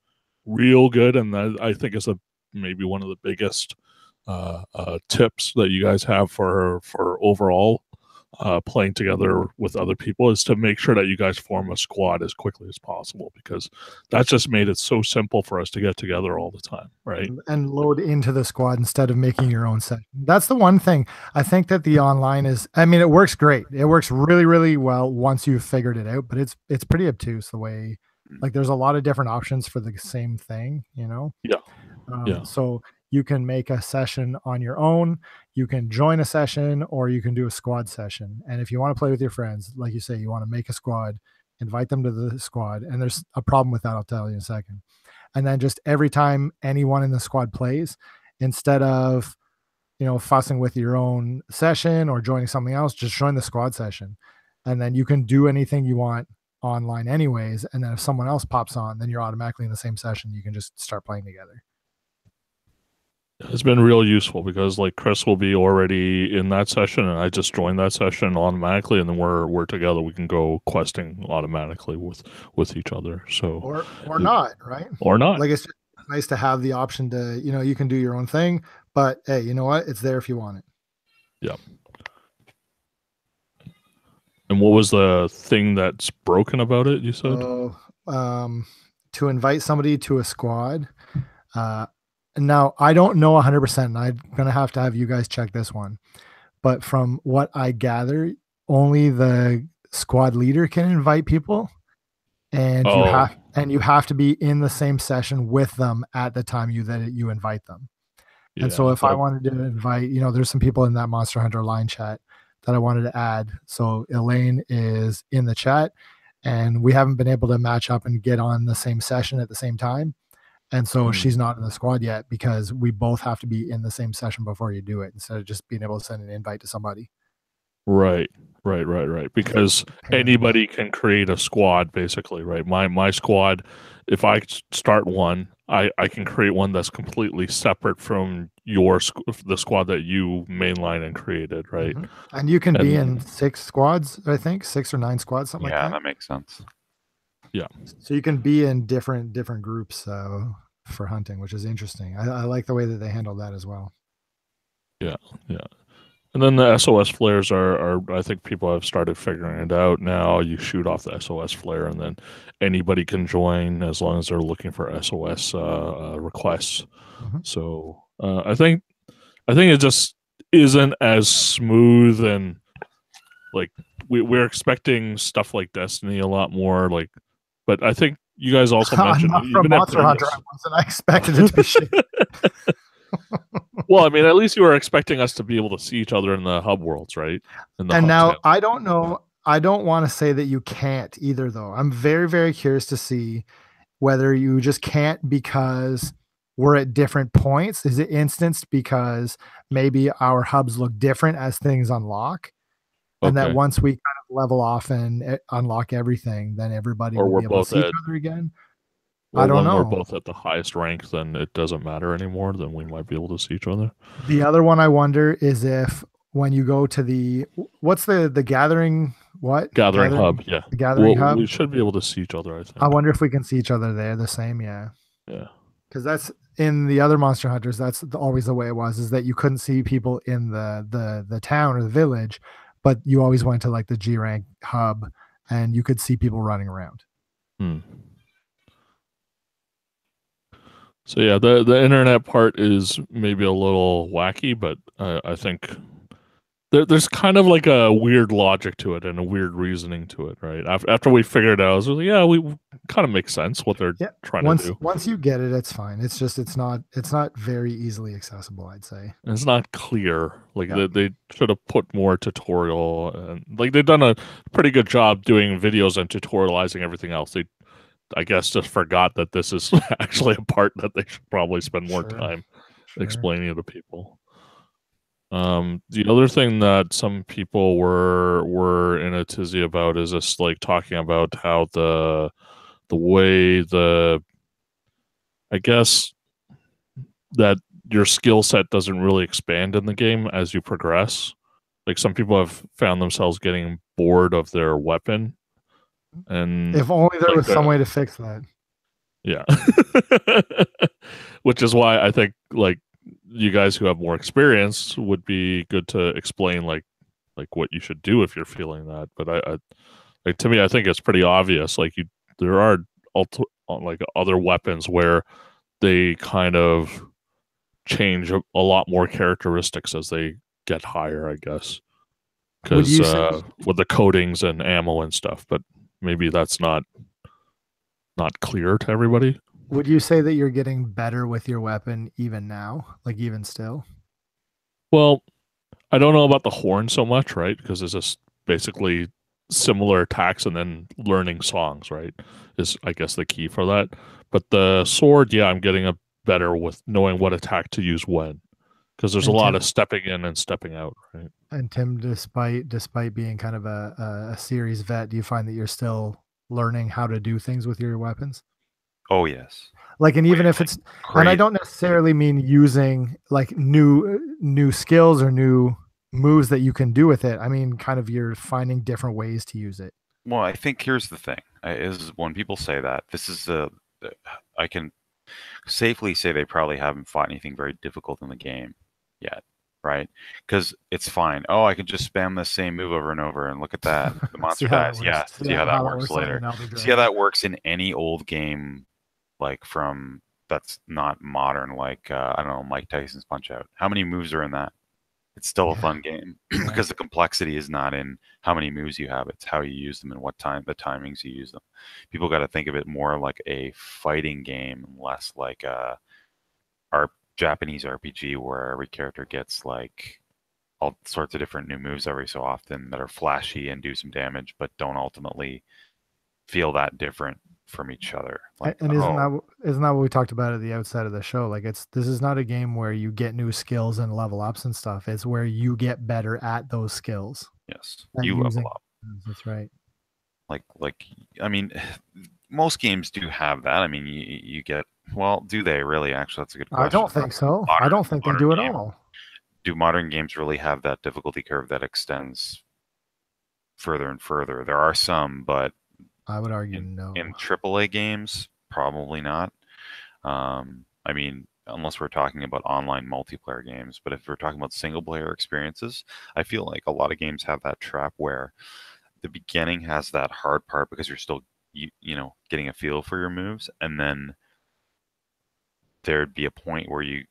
real good, and that I think is maybe one of the biggest tips that you guys have for overall playing together with other people is to make sure that you guys form a squad as quickly as possible, because that's just made it so simple for us to get together all the time, right? And load into the squad instead of making your own session. That's the one thing I think that the online is. I mean, it works great. It works really, really well once you've figured it out. But it's pretty obtuse the way. Like, there's a lot of different options for the same thing. Yeah. So you can make a session on your own. You can join a session, or you can do a squad session. And if you want to play with your friends, like you say, you want to make a squad, invite them to the squad. And there's a problem with that. I'll tell you in a second. And then just every time anyone in the squad plays, instead of fussing with your own session or joining something else, just join the squad session. And then you can do anything you want online anyways. And then if someone else pops on, then you're automatically in the same session. You can just start playing together. It's been real useful because like Chris will be already in that session and I just join that session automatically, and then we're together. We can go questing automatically with each other. So or not, right? Or not. Like, it's just nice to have the option to, you can do your own thing, but hey, you know what? It's there if you want it. Yeah. And what was the thing that's broken about it, you said? To invite somebody to a squad. Now, I don't know 100%, and I'm going to have you guys check this one. But from what I gather, only the squad leader can invite people, and you have to be in the same session with them at the time you invite them. Yeah, and so if I wanted to invite, there's some people in that Monster Hunter line chat that I wanted to add. So Elaine is in the chat, and we haven't been able to match up and get on the same session at the same time. And so she's not in the squad yet because we both have to be in the same session before you do it, instead of just being able to send an invite to somebody. Right. Because anybody can create a squad, basically, right? My squad, if I start one, I can create one that's completely separate from the squad that you mainline and created, right? Mm-hmm. And you can be in 6 squads, I think, 6 or 9 squads, something like that. Yeah, that makes sense. Yeah. So you can be in different groups for hunting, which is interesting. I like the way that they handle that as well. Yeah. And then the SOS flares are I think people have started figuring it out now. You shoot off the SOS flare, and then anybody can join as long as they're looking for SOS requests. Mm-hmm. So I think it just isn't as smooth, and like we're expecting stuff like Destiny a lot more, like. But I think you guys also mentioned not from Monster Hunter. I expected it to be shit. Well, I mean, at least you were expecting us to be able to see each other in the hub worlds, right? And now tent. I don't know. I don't want to say that you can't either, though. I'm very, very curious to see whether you just can't because we're at different points. Is it instanced because maybe our hubs look different as things unlock? And that once we kind of level off and unlock everything, then everybody will be able to see each other again. I don't know. When we're both at the highest rank, then it doesn't matter anymore. Then we might be able to see each other. The other one I wonder is if when you go to what's the gathering? What? Gathering hub, yeah. The gathering hub? We should be able to see each other, I think. I wonder if we can see each other there the same, yeah. Yeah. Because that's in the other Monster Hunters, that's always the way it was, is that you couldn't see people in the town or the village, but you always went to like the G rank hub and you could see people running around. So yeah, the internet part is maybe a little wacky, but I think there's kind of like a weird logic to it and a weird reasoning to it, right? After we figured it out, I was like, yeah, we kind of makes sense what they're trying to do. Once you get it, it's fine. It's just it's not very easily accessible, I'd say. And it's not clear. Like they should have put more tutorial, and like they've done a pretty good job doing videos and tutorializing everything else. They, I guess, just forgot that this is actually a part that they should probably spend more time explaining to people. The other thing that some people were in a tizzy about is just like talking about how the way I guess that your skill set doesn't really expand in the game as you progress. Like some people have found themselves getting bored of their weapon. And if only there was some way to fix that. Yeah. Which is why I think like you guys who have more experience would be good to explain like like what you should do if you're feeling that. But like to me, I think it's pretty obvious. Like there are like other weapons where they kind of change a lot more characteristics as they get higher, I guess. Because with the coatings and ammo and stuff, but maybe that's not clear to everybody. Would you say that you're getting better with your weapon even now, like even still? Well, I don't know about the horn so much, right? Because it's just basically similar attacks and then learning songs, right? Is I guess the key for that. But the sword, yeah, I'm getting a better with knowing what attack to use when, because there's a lot of stepping in and stepping out, right? And Tim, despite being kind of a series vet, do you find that you're still learning how to do things with your weapons? Oh yes. Like, and even if it's, and I don't necessarily mean using like new skills or new moves that you can do with it. I mean, kind of you're finding different ways to use it. Well, I think here's the thing: is when people say that, this is I can safely say they probably haven't fought anything very difficult in the game yet, right? Because it's fine. Oh, I can just spam the same move over and over, and look at that, the monster dies. Yeah, see how that works later. See how that works in any old game, like from that's not modern, like I don't know, Mike Tyson's Punch Out. How many moves are in that? It's still a fun game because the complexity is not in how many moves you have; it's how you use them and what time, the timings you use them. People got to think of it more like a fighting game, less like a Japanese RPG where every character gets like all sorts of different new moves every so often that are flashy and do some damage, but don't ultimately feel that different from each other. Like, and isn't that what we talked about at the outset of the show? Like this is not a game where you get new skills and level ups and stuff. It's where you get better at those skills. Yes, you level up. That's right. Like I mean, most games do have that. I mean, you get, well, do they really? Actually, that's a good question. I don't think so. I don't think they do at all. Do modern games really have that difficulty curve that extends further and further? There are some, but I would argue no. In AAA games, probably not. I mean, unless we're talking about online multiplayer games. But if we're talking about single player experiences, I feel like a lot of games have that trap where the beginning has that hard part because you're still, you know, getting a feel for your moves, and then there'd be a point where you,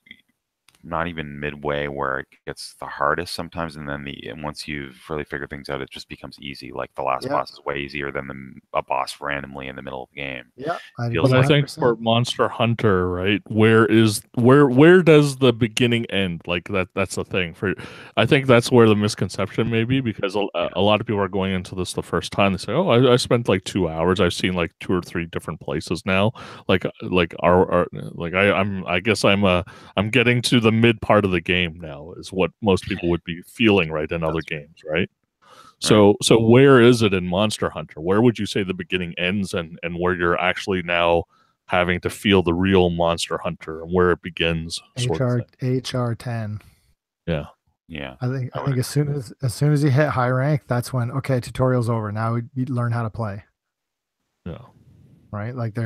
not even midway, where it gets the hardest sometimes, and then once you've really figured things out, it just becomes easy. Like the last boss is way easier than a boss randomly in the middle of the game. Yeah, but I think for Monster Hunter, right, where does the beginning end? Like that's the thing. I think that's where the misconception may be, because a lot of people are going into this the first time. They say, "Oh, I spent like 2 hours. I've seen like 2 or 3 different places now." I guess I'm getting to the mid part of the game now, is what most people would be feeling right in other games, right? So where is it in Monster Hunter? Where would you say the beginning ends, and where you're actually now having to feel the real Monster Hunter, and where it begins? HR 10. Yeah. I think as soon as you hit high rank, that's when, okay, tutorial's over. Now you learn how to play. Yeah. Right. Like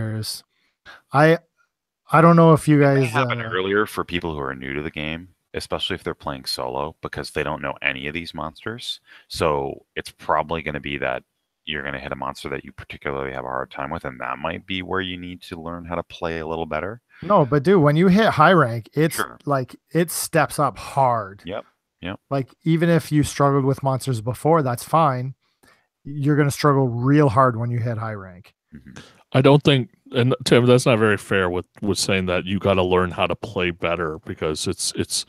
I don't know if you guys happen earlier for people who are new to the game, especially if they're playing solo, because they don't know any of these monsters. So it's probably going to be that you're going to hit a monster that you particularly have a hard time with, and that might be where you need to learn how to play a little better. No, but dude, when you hit high rank, it's like it steps up hard. Yep. Like even if you struggled with monsters before, that's fine. You're going to struggle real hard when you hit high rank. Mm-hmm. I don't think, and Tim, that's not very fair with saying that you got to learn how to play better, because it's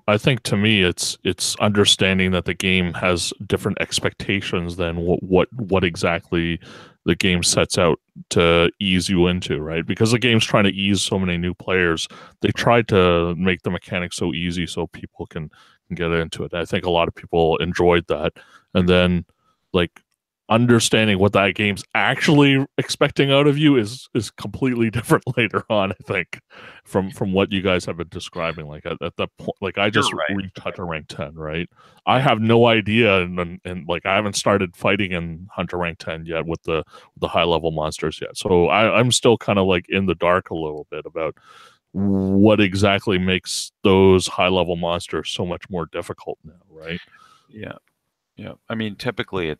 I think to me it's understanding that the game has different expectations than what exactly the game sets out to ease you into, right? Because the game's trying to ease so many new players, they try to make the mechanics so easy so people can get into it. I think a lot of people enjoyed that, and then like understanding what that game's actually expecting out of you is completely different later on, I think, from what you guys have been describing. Like at that point, like I just reached Hunter rank 10, right? I have no idea, and like I haven't started fighting in Hunter rank 10 yet with the high level monsters yet. So I'm still kind of like in the dark a little bit about what exactly makes those high level monsters so much more difficult now, right? Yeah. Yeah. I mean, typically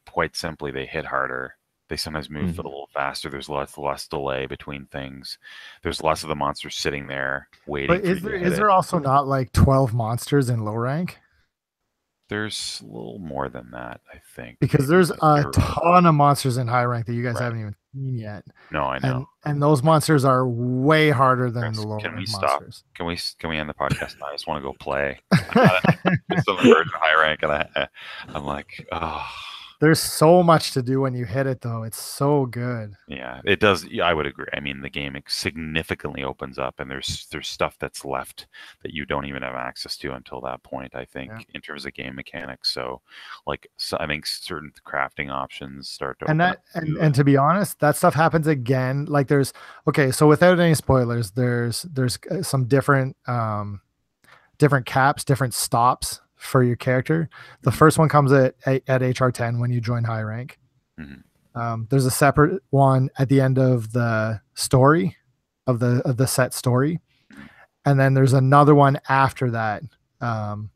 quite simply, they hit harder. They sometimes move a little faster. There's less delay between things. There's less of the monsters sitting there waiting But for you to hit is it. there also not like 12 monsters in low rank? There's a little more than that, I think. Because maybe, there's but a you're right. ton of monsters in high rank that you guys Right. haven't even seen yet. No, I know. And those monsters are way harder than Chris, the low can we rank stop? monsters. Can we end the podcast now? I just want to go play. I'm just on the verge of high rank, and I'm like, oh. There's so much to do when you hit it, though. It's so good. Yeah, it does. Yeah, I would agree. I mean, the game significantly opens up, and there's stuff that's left that you don't even have access to until that point. I think in terms of game mechanics. So, I think certain crafting options start to open up. And to be honest, that stuff happens again. Like so without any spoilers, there's some different caps, different stops for your character. The first one comes at HR 10 when you join high rank. There's a separate one at the end of the story of the set story, and then there's another one after that. And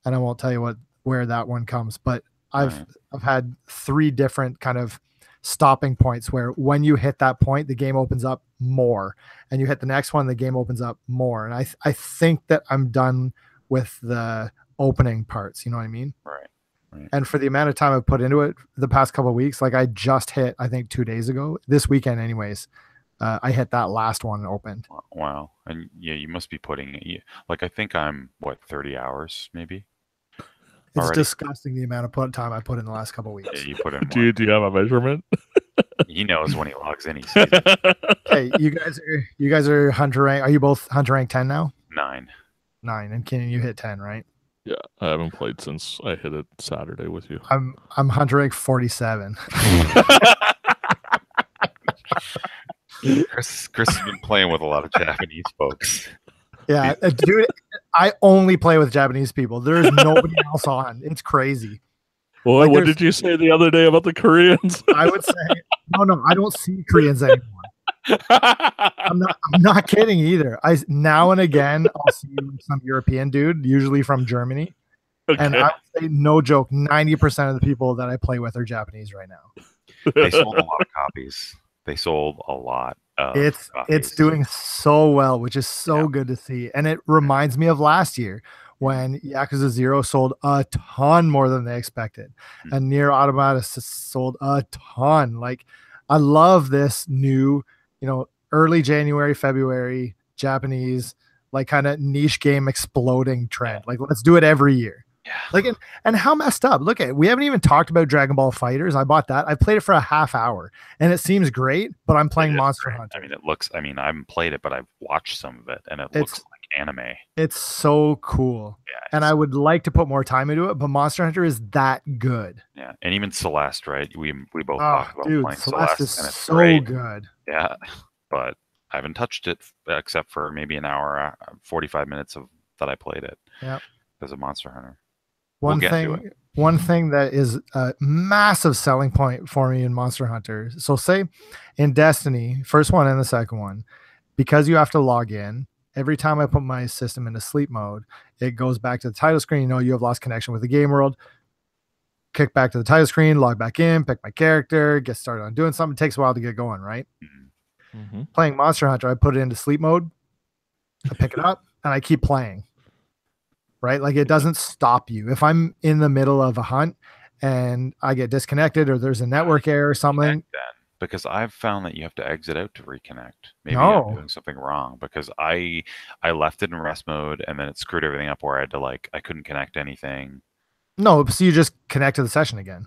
I won't tell you where that one comes, but I've had 3 different kind of stopping points where when you hit that point, the game opens up more, and you hit the next one, the game opens up more. And I think that I'm done with the opening parts, you know what I mean? Right. And for the amount of time I've put into it the past couple of weeks, like I just hit, I think 2 days ago, this weekend anyways, I hit that last one opened. Wow. And yeah, you must be putting I think I'm 30 hours maybe. It's already. Disgusting the amount of time I put in the last couple of weeks. Yeah, you put in do you have a measurement? He knows when he logs in. He sees it. Hey, you guys are hunter rank. Are you both hunter rank 10 now? 9. 9, and Kenan, you hit 10, right? Yeah, I haven't played since I hit it Saturday with you. I'm hunter rank 47. Chris has been playing with a lot of Japanese folks. Yeah, dude, I only play with Japanese people. There's nobody else on. It's crazy. Well, what did you say the other day about the Koreans? I would say no. I don't see Koreans anymore. I'm not kidding either. Now and again I'll see some European dude, usually from Germany, and I would say no joke, 90% of the people that I play with are Japanese right now. They sold a lot of copies. They sold a lot. It's doing so well, which is so good to see, and it reminds me of last year when Yakuza 0 sold a ton more than they expected, and Nier Automata sold a ton. Like, I love this new, early January, February Japanese, like, kind of niche game exploding trend. Like, let's do it every year. Yeah. Like, and how messed up. Look at it. We haven't even talked about Dragon Ball FighterZ. I bought that. I played it for a half hour, and it seems great, but I'm playing Monster Hunter. I haven't played it, but I've watched some of it, and it looks like anime. It's so cool. Yeah, and I would like to put more time into it, but Monster Hunter is that good. Yeah, and even Celeste, right? We both talked about playing Celeste is and it's so great. good. Yeah, but I haven't touched it except for maybe an hour, 45 minutes that I played it. Yeah, because of Monster Hunter. One thing that is a massive selling point for me in Monster Hunter. So say in Destiny, first one and the second one, because you have to log in, every time I put my system into sleep mode, it goes back to the title screen. You have lost connection with the game world. Kick back to the title screen, log back in, pick my character, get started on doing something. It takes a while to get going, right? Mm-hmm. Playing Monster Hunter, I put it into sleep mode, I pick it up, and I keep playing. Right? Like, it doesn't stop you. If I'm in the middle of a hunt and I get disconnected or there's a network error or something. Because I've found that you have to exit out to reconnect. Maybe I'm doing something wrong, because I left it in rest mode and then it screwed everything up where I had to I couldn't connect anything. No, so you just connect to the session again.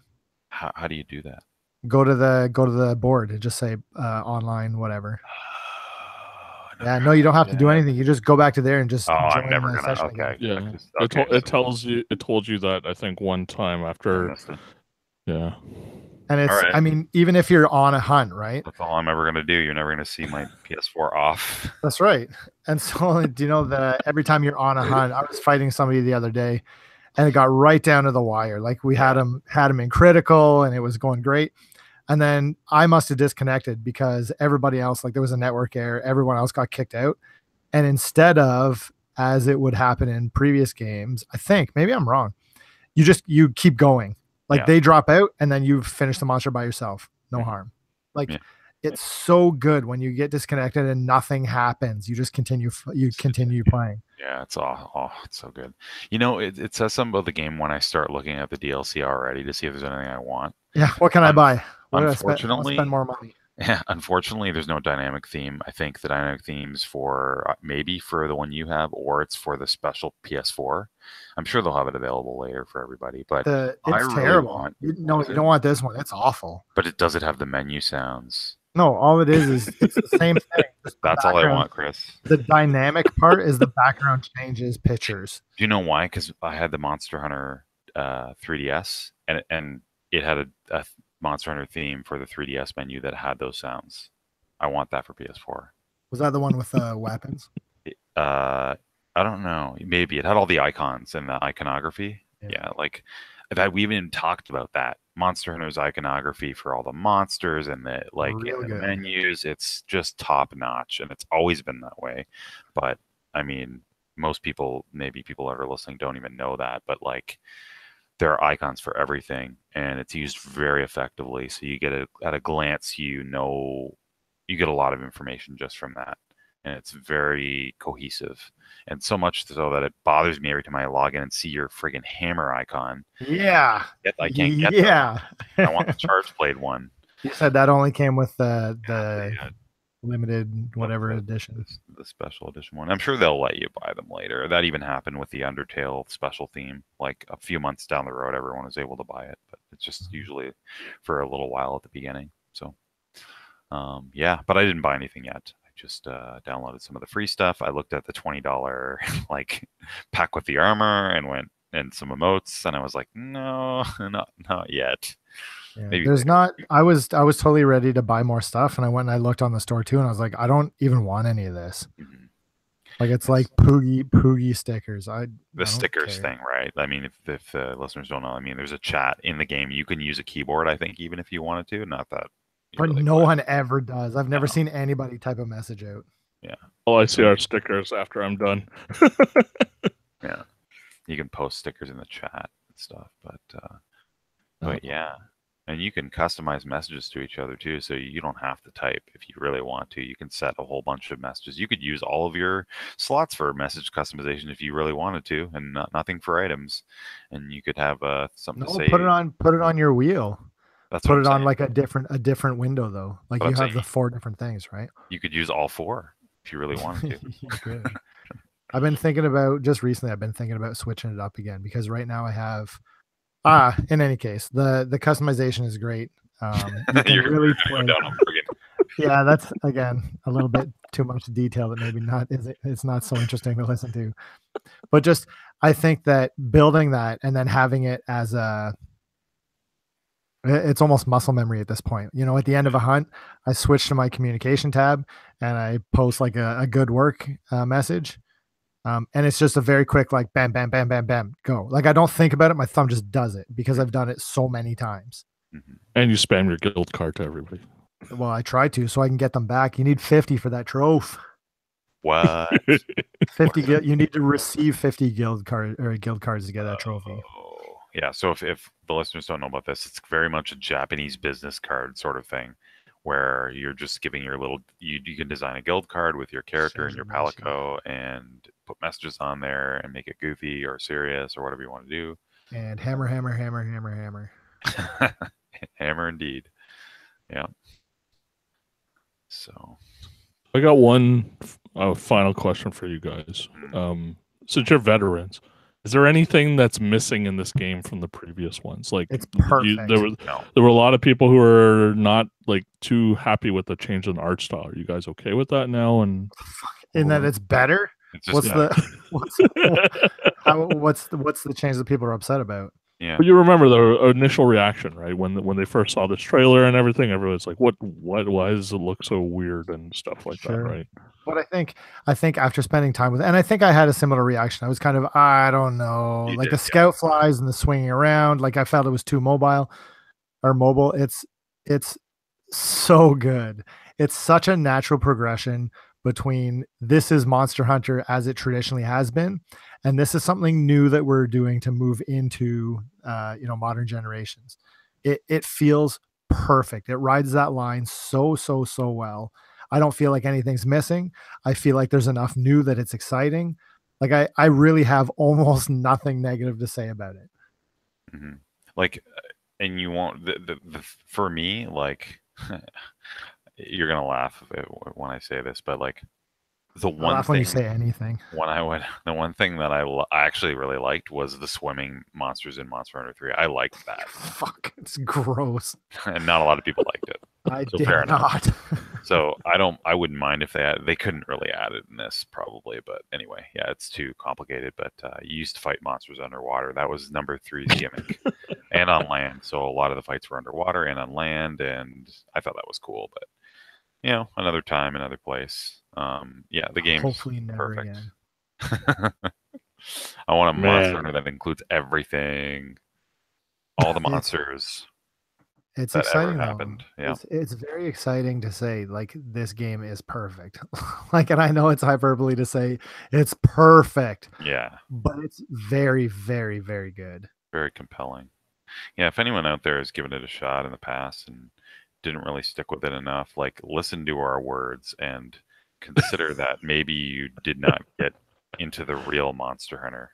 How do you do that? Go to the board and just say online, whatever. No, you don't have to do anything. You just go back to there and just. I'm never gonna. Okay. Yeah. It told you that, I think, one time after. Yeah. And it's. Right. I mean, even if you're on a hunt, right? That's all I'm ever gonna do. You're never gonna see my PS4 off. That's right. And so, do you know that every time you're on a hunt, I was fighting somebody the other day, and it got right down to the wire. Like, we had him in critical, and it was going great. And then I must have disconnected because everybody else, like, there was a network error. Everyone else got kicked out. And instead of as it would happen in previous games. I think maybe I'm wrong. You keep going. Like they drop out and then you finish the monster by yourself. No harm. Like it's so good when you get disconnected and nothing happens. You just continue playing. Yeah, it's it's so good. You know, it says something about the game when I start looking at the DLC already to see if there's anything I want. Yeah, what can I buy? Unfortunately, spend more money. Yeah, unfortunately, there's no dynamic theme. I think the dynamic theme's for maybe for the one you have, or it's for the special PS4. I'm sure they'll have it available later for everybody. But it's terrible. You don't want this one. It's awful. But does it have the menu sounds? No, all it is it's the same thing. That's all I want, Chris. The dynamic part is the background changes pictures. Do you know why? Because I had the Monster Hunter 3DS, and it had a Monster Hunter theme for the 3DS menu that had those sounds. I want that for PS4. Was that the one with weapons? I don't know. Maybe it had all the icons and the iconography. Yeah, like that. We even talked about that. Monster Hunter's iconography for all the monsters and the the menus. It's just top notch, and it's always been that way. But I mean, most people, maybe people that are listening, don't even know that. But like, there are icons for everything, and it's used very effectively. So you get at a glance, you get a lot of information just from that, and it's very cohesive. And so much so that it bothers me every time I log in and see your friggin' hammer icon. Yeah. I can't get that. I want the Charge Blade one. You said that only came with the limited whatever edition. The special edition one. I'm sure they'll let you buy them later. That even happened with the Undertale special theme. Like a few months down the road, everyone was able to buy it. But it's just usually for a little while at the beginning. So, yeah. But I didn't buy anything yet. Just downloaded some of the free stuff. I looked at the $20 like pack with the armor and some emotes, and I was like, no, not yet. Yeah, maybe there's not. I was totally ready to buy more stuff, and I went and I looked on the store too, and I was like, I don't even want any of this. Like it's like Poogie stickers. The stickers thing, right? I mean, if the listeners don't know, I mean, there's a chat in the game. You can use a keyboard, I think, even if you wanted to. Not that. But really no one ever does. I've never seen anybody type a message out. Yeah. All I see are stickers after I'm done. Yeah. You can post stickers in the chat and stuff, but yeah. And you can customize messages to each other too, so you don't have to type if you really want to. You can set a whole bunch of messages. You could use all of your slots for message customization if you really wanted to, and nothing for items. And you could have something to say. Put it on your wheel. That's put it on like a different window though. Like you have the 4 different things, right? You could use all 4 if you really wanted to. You could. I've been thinking about switching it up again because right now I have in any case, the customization is great. You can really play. Yeah, that's again a little bit too much detail that maybe it's not so interesting to listen to. But just I think that building that and then having it as it's almost muscle memory at this point. You know, at the end of a hunt, I switch to my communication tab and I post like a good work message. And it's just a very quick, like, bam, bam, bam, bam, bam, go. Like, I don't think about it. My thumb just does it because I've done it so many times. And you spam your guild card to everybody. Well, I try to so I can get them back. You need 50 for that trophy. What? 50 you need to receive 50 guild cards to get that trophy. Yeah, so if the listeners don't know about this, it's very much a Japanese business card sort of thing, where you're just giving your little, you can design a guild card with your character and your palico and put messages on there and make it goofy or serious or whatever you want to do. And hammer, hammer, hammer, hammer, hammer. Hammer indeed. Yeah. So I got one final question for you guys. Since you're veterans, is there anything that's missing in this game from the previous ones? Like, it's perfect. There were a lot of people who are not like too happy with the change in art style. Are you guys okay with that now? And that it's better. What's the change that people are upset about? Yeah. But you remember the initial reaction, right? When they first saw this trailer and everything, everyone's like, "What? Why does it look so weird?" and stuff like that, right? But I think after spending time with it, and I think I had a similar reaction. I was kind of, I don't know, like the scout flies and the swinging around. Like I felt it was too mobile. It's so good. It's such a natural progression. between this is Monster Hunter as it traditionally has been, and this is something new that we're doing to move into modern generations. It feels perfect. It rides that line so well. I don't feel like anything's missing. I feel like there's enough new that it's exciting. Like I really have almost nothing negative to say about it. Mm-hmm. Like, and you won't. The for me, like, you're gonna laugh when I say this, but like, the I'll one laugh thing when you say anything. the one thing that I actually really liked was the swimming monsters in Monster Hunter 3. I liked that, Fuck, it's gross. and not a lot of people liked it. I So did fair enough. not. So I wouldn't mind if they couldn't really add it in this probably, but anyway, yeah, it's too complicated. But you used to fight monsters underwater. That was number 3's gimmick, and on land. So a lot of the fights were underwater and on land, and I thought that was cool. But another time, another place. Yeah, the game's Hopefully never perfect. again. I want a Monster Man. Hunter that includes everything, all the monsters It's that exciting ever though. happened. Yeah. It's very exciting to say like this game is perfect. Like, and I know it's hyperbole to say it's perfect, Yeah. but it's very, very, very good. Very compelling. Yeah, if anyone out there has given it a shot in the past and didn't really stick with it enough, like listen to our words and consider that maybe you did not get into the real Monster Hunter.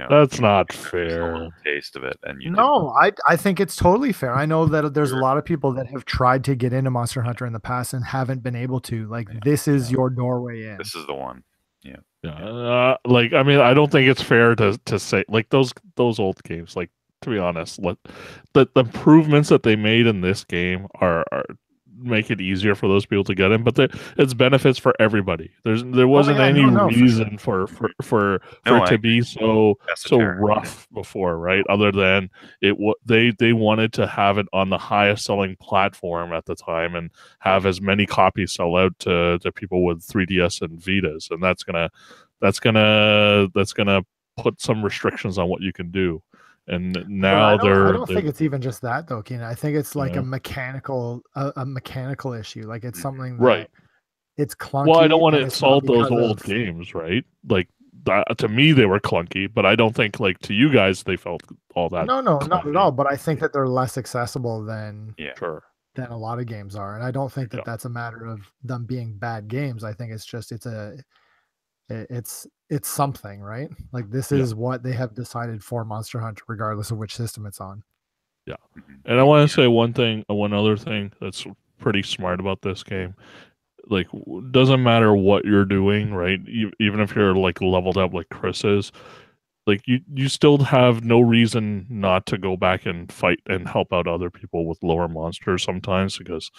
That's not Just a fair. little taste of it, and you No, I think it's totally fair. I know that there's a lot of people that have tried to get into Monster Hunter in the past and haven't been able to. Like, this is your doorway in. this is the one. Yeah. Like, I mean, I don't think it's fair to say like those old games. Like, to be honest, the improvements that they made in this game are make it easier for those people to get in, but it's benefits for everybody. There wasn't yeah, any no, for reason for No, it to be so Esoteric. rough before, right? Other than they wanted to have it on the highest selling platform at the time and have as many copies sell out to people with 3DS and Vitas, and that's gonna put some restrictions on what you can do. And now I don't think it's even just that though, Keenan. I think it's like a mechanical issue. Like, it's something that right. it's clunky. Well, I don't want to and it's not insult those because old of- games, right? Like to me, they were clunky, but I don't think like to you guys they felt all that. No, not clunky. at all. But I think that they're less accessible than Sure. than a lot of games are, and I don't think that Yeah. that's a matter of them being bad games. I think it's just it's something, right? Like, this is what they have decided for Monster Hunter, regardless of which system it's on. Yeah. And I want to say one other thing that's pretty smart about this game. Like, doesn't matter what you're doing, right? Even if you're like leveled up like Chris is, like you still have no reason not to go back and fight and help out other people with lower monsters sometimes, because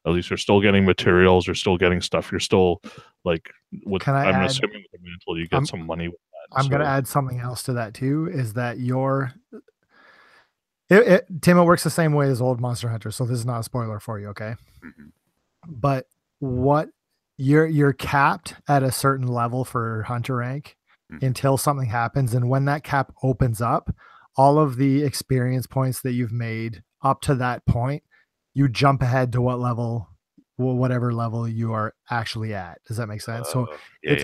at least you're still getting materials, you're still getting stuff, you're still like I'm assuming with the mantle you get some money with that. I'm gonna add something else to that too, is that Tim, it works the same way as old Monster Hunter, so this is not a spoiler for you, okay? Mm-hmm. But what you're capped at a certain level for Hunter rank until something happens, and when that cap opens up, all of the experience points that you've made up to that point, you jump ahead to whatever level you are actually at. Does that make sense? So it's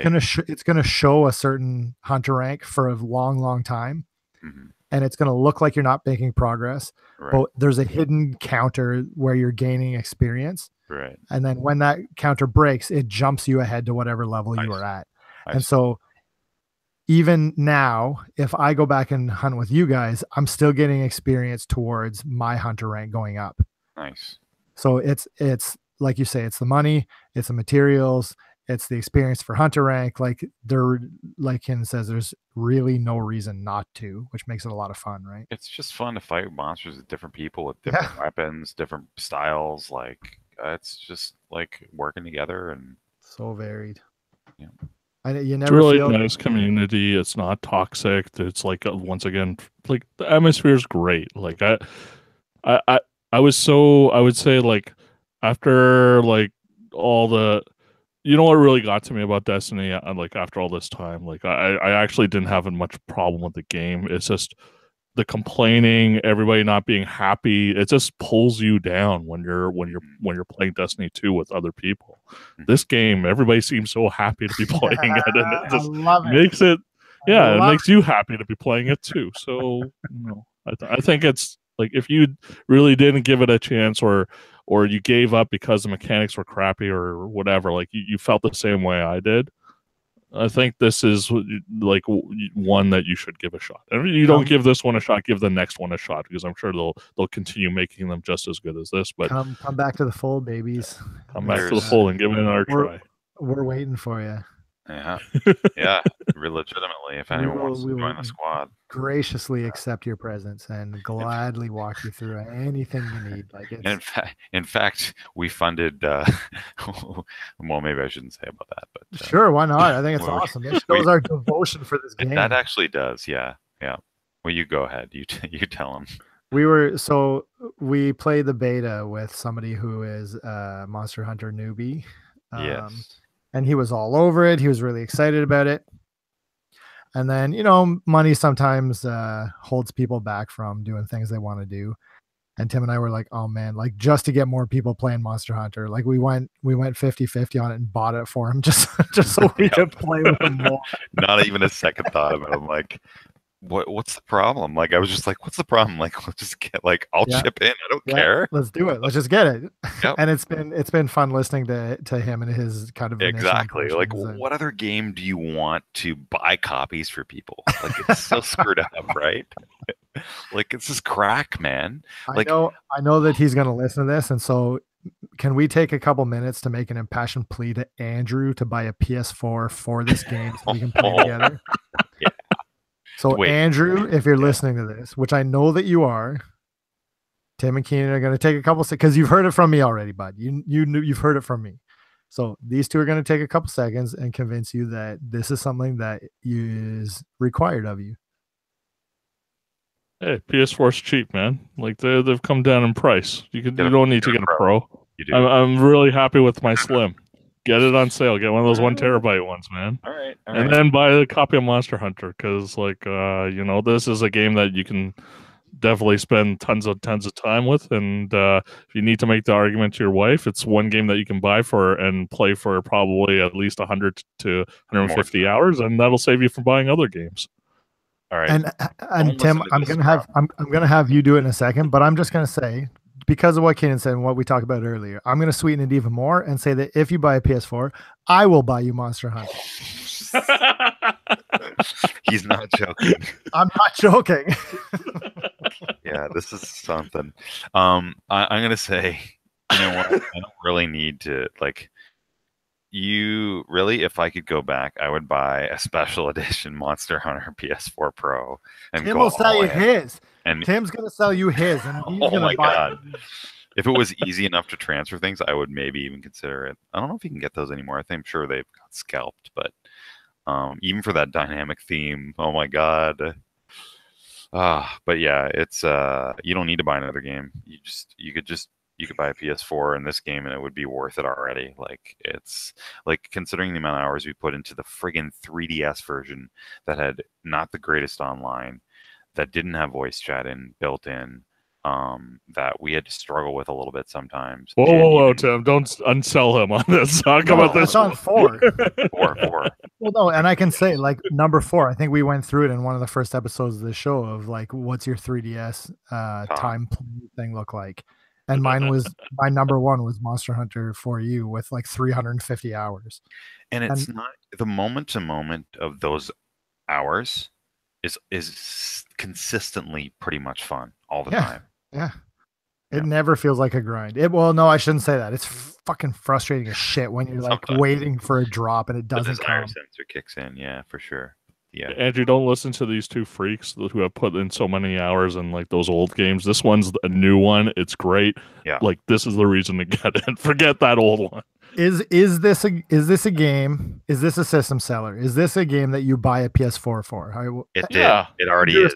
gonna show a certain Hunter rank for a long time. Mm-hmm. And it's going to look like you're not making progress, but there's a hidden counter where you're gaining experience. Right. And then when that counter breaks, it jumps you ahead to whatever level you are at. And so even now, if I go back and hunt with you guys, I'm still getting experience towards my Hunter rank going up. Nice. So it's like you say, it's the money, it's the materials, it's the experience for Hunter rank. Like Ken says, there's really no reason not to, which makes it a lot of fun, right? It's just fun to fight monsters with different people with different weapons, different styles. Like, it's just like working together and so varied. Yeah. You never it's really feel nice community. It's not toxic. It's like once again, like the atmosphere is great. Like I would say like after like all the. You know what really got to me about Destiny, like after all this time, like I actually didn't have much problem with the game. It's just the complaining, everybody not being happy, it just pulls you down when you're playing Destiny 2 with other people. This game, everybody seems so happy to be playing it, and it I just love it. makes it I yeah, it love makes you happy to be playing it too. So, I think it's like if you really didn't give it a chance, or you gave up because the mechanics were crappy or whatever, like you felt the same way I did. I think this is like one that you should give a shot. And if you don't give this one a shot, give the next one a shot, because I'm sure they'll continue making them just as good as this. But come back to the fold, babies. come back to the fold and give it another try. We're waiting for you. Yeah, yeah, legitimately. If anyone wants to join the squad, graciously accept your presence and gladly walk you through anything you need. Like it's... in fact, we funded. Well, maybe I shouldn't say about that, but sure, why not? I think it's awesome. It shows our devotion for this game. That actually does, yeah. Well, you go ahead. You tell them. We played the beta with somebody who is a Monster Hunter newbie. Yes. And he was all over it. He was really excited about it. And then, money sometimes holds people back from doing things they want to do. And Tim and I were like, oh man, like just to get more people playing Monster Hunter, like we went 50-50 on it and bought it for him just so we could play with him more. Not even a second thought of it. I'm like, what's the problem? Like, I was just like, what's the problem? Like, let's just get, like, I'll chip in. I don't care. Let's do it. Let's just get it. Yep. And it's been fun listening to him and his kind of exactly. Like, what other game do you want to buy copies for people? Like, it's so screwed up, right? Like, it's just crack, man. Like, I know that he's gonna listen to this, and so can we take a couple minutes to make an impassioned plea to Andrew to buy a PS4 for this game so we can play together? Yeah. So Andrew, if you're listening to this, which I know that you are, Tim and Keenan are going to take a couple seconds because you've heard it from me already, bud. You've heard it from me. So these two are going to take a couple seconds and convince you that this is something that is required of you. Hey, PS4's cheap, man. Like they've come down in price. You don't need to get a Pro. You do. I'm really happy with my Slim. Get it on sale. Get one of those 1 terabyte ones, man. All right. And then buy a copy of Monster Hunter, because this is a game that you can definitely spend tons of time with. And if you need to make the argument to your wife, it's one game that you can buy for and play for probably at least 100 to 150 hours, and that'll save you from buying other games. All right. And Tim, I'm gonna have you do it in a second, but I'm just gonna say, because of what Keenan said and what we talked about earlier, I'm going to sweeten it even more and say that if you buy a PS4, I will buy you Monster Hunter. He's not joking. I'm not joking. Yeah, this is something. I'm going to say, you know what? I don't really need to, like, if I could go back, I would buy a special edition Monster Hunter PS4 Pro. And Tim will sell you his. And Tim's going to sell you his. And he's oh my God. If it was easy enough to transfer things, I would maybe even consider it. I don't know if you can get those anymore. I'm sure they've got scalped, but even for that dynamic theme, oh my God. But yeah, it's you don't need to buy another game. You could buy a PS4 in this game and it would be worth it already. Like, it's like, considering the amount of hours we put into the friggin' 3DS version that had not the greatest online, that didn't have voice chat built in, that we had to struggle with a little bit sometimes. Whoa, Tim! Don't unsell him on this. Talk about this. It's on 4. 4. Well, no, and I can say, like, number 4. I think we went through it in one of the first episodes of the show of, like, what's your 3DS time thing look like? And my number 1 was Monster Hunter for you with like 350 hours. And it's not the moment to moment of those hours is consistently pretty much fun all the time. Yeah. It never feels like a grind. Well, no, I shouldn't say that. It's fucking frustrating as shit when you're like waiting for a drop and it doesn't come. The sensor kicks in, yeah, for sure. Yeah, Andrew, don't listen to these two freaks who have put in so many hours in like those old games. This one's a new one. It's great. Yeah, like this is the reason to get it. Forget that old one. Is this a game? Is this a system seller? Is this a game that you buy a PS4 for? It did. Yeah. It already is.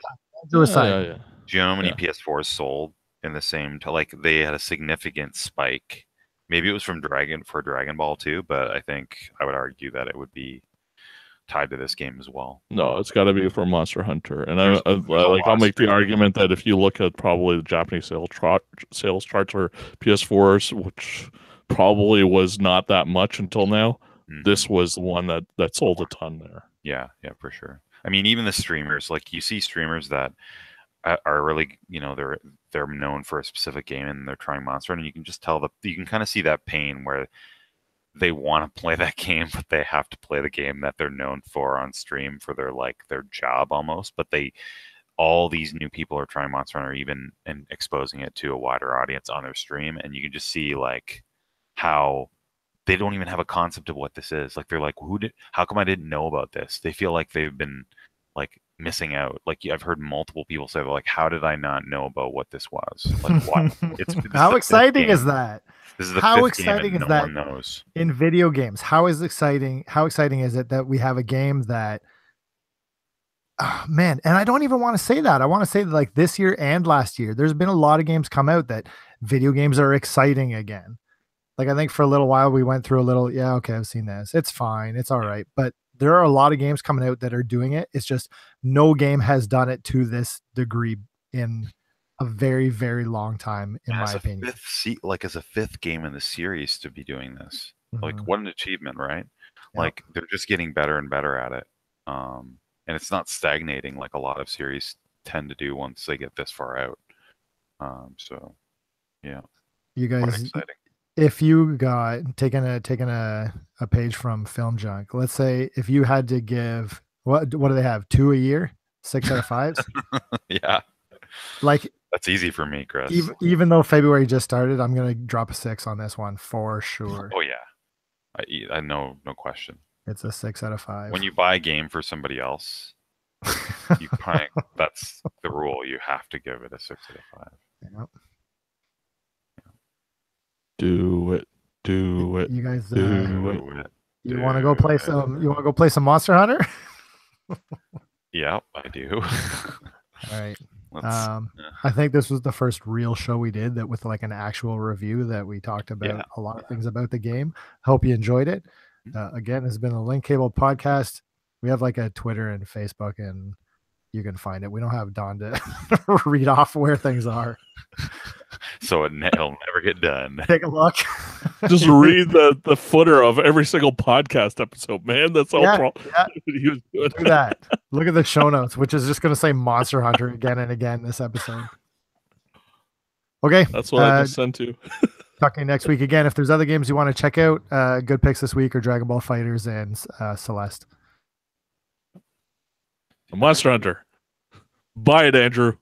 Do a side. Yeah. Do you know how many PS4s sold in the same? Like, they had a significant spike. Maybe it was from Dragon Ball 2, but I think I would argue that it would be tied to this game as well. No, it's got to be for Monster Hunter, and There's a I'll lot make the streaming. argument that if you look at probably the Japanese sales charts for PS4s, which probably was not that much until now, Mhm. this was the one that sold a ton there. Yeah, for sure. I mean, even the streamers, like you see streamers that are really, they're known for a specific game and they're trying Monster Hunter, and you can just tell you can kind of see that pain where they want to play that game, but they have to play the game that they're known for on stream for their job almost. But all these new people are trying Monster Hunter and exposing it to a wider audience on their stream, and you can just see like how they don't even have a concept of what this is. Like they're like, how come I didn't know about this? They feel like they've been like missing out. Like I've heard multiple people say, like, how did I not know about what this was? Like, what? How exciting is that? This is the How fifth exciting game is and that? no one knows. In video games, how exciting is it that we have a game that, oh, man, and I don't even want to say that. I want to say that like this year and last year, there's been a lot of games come out that video games are exciting again. Like I think for a little while we went through a little, yeah, okay, I've seen this. It's fine. It's all right. But there are a lot of games coming out that are doing it. It's just no game has done it to this degree in a very, very long time, in my opinion. As a fifth game in the series to be doing this, like Mhm. what an achievement, right? Yeah. Like they're just getting better and better at it, and it's not stagnating like a lot of series tend to do once they get this far out. So yeah, You quite guys, exciting. if you got taken a page from Film Junk, let's say if you had to give what do they have? 2 a year, 6 out of 5s? Yeah, Like that's easy for me, Chris. even though February just started, I'm gonna drop a 6 on this one for sure. Oh yeah, I know, no question. It's a 6 out of 5. When you buy a game for somebody else, you probably, that's the rule. You have to give it a 6 out of 5. Yep. Do it. You guys, Do it. you want to go play some? You want to go play some Monster Hunter? Yep, I do. All right. Yeah. I think this was the first real show we did that with like an actual review that we talked about a lot of things about the game. Hope you enjoyed it. Again, it's been a Link Cable podcast. We have like a Twitter and Facebook, and you can find it. We don't have Don to read off where things are. So it'll never get done. Take a look. Just read the footer of every single podcast episode, man. That's all. He was doing. Do that. Look at the show notes, which is just going to say Monster Hunter again and again this episode. Okay. That's what I just sent to. Talk to you next week again. If there's other games you want to check out, good picks this week are Dragon Ball Fighters and Celeste. Monster Hunter. Buy it, Andrew.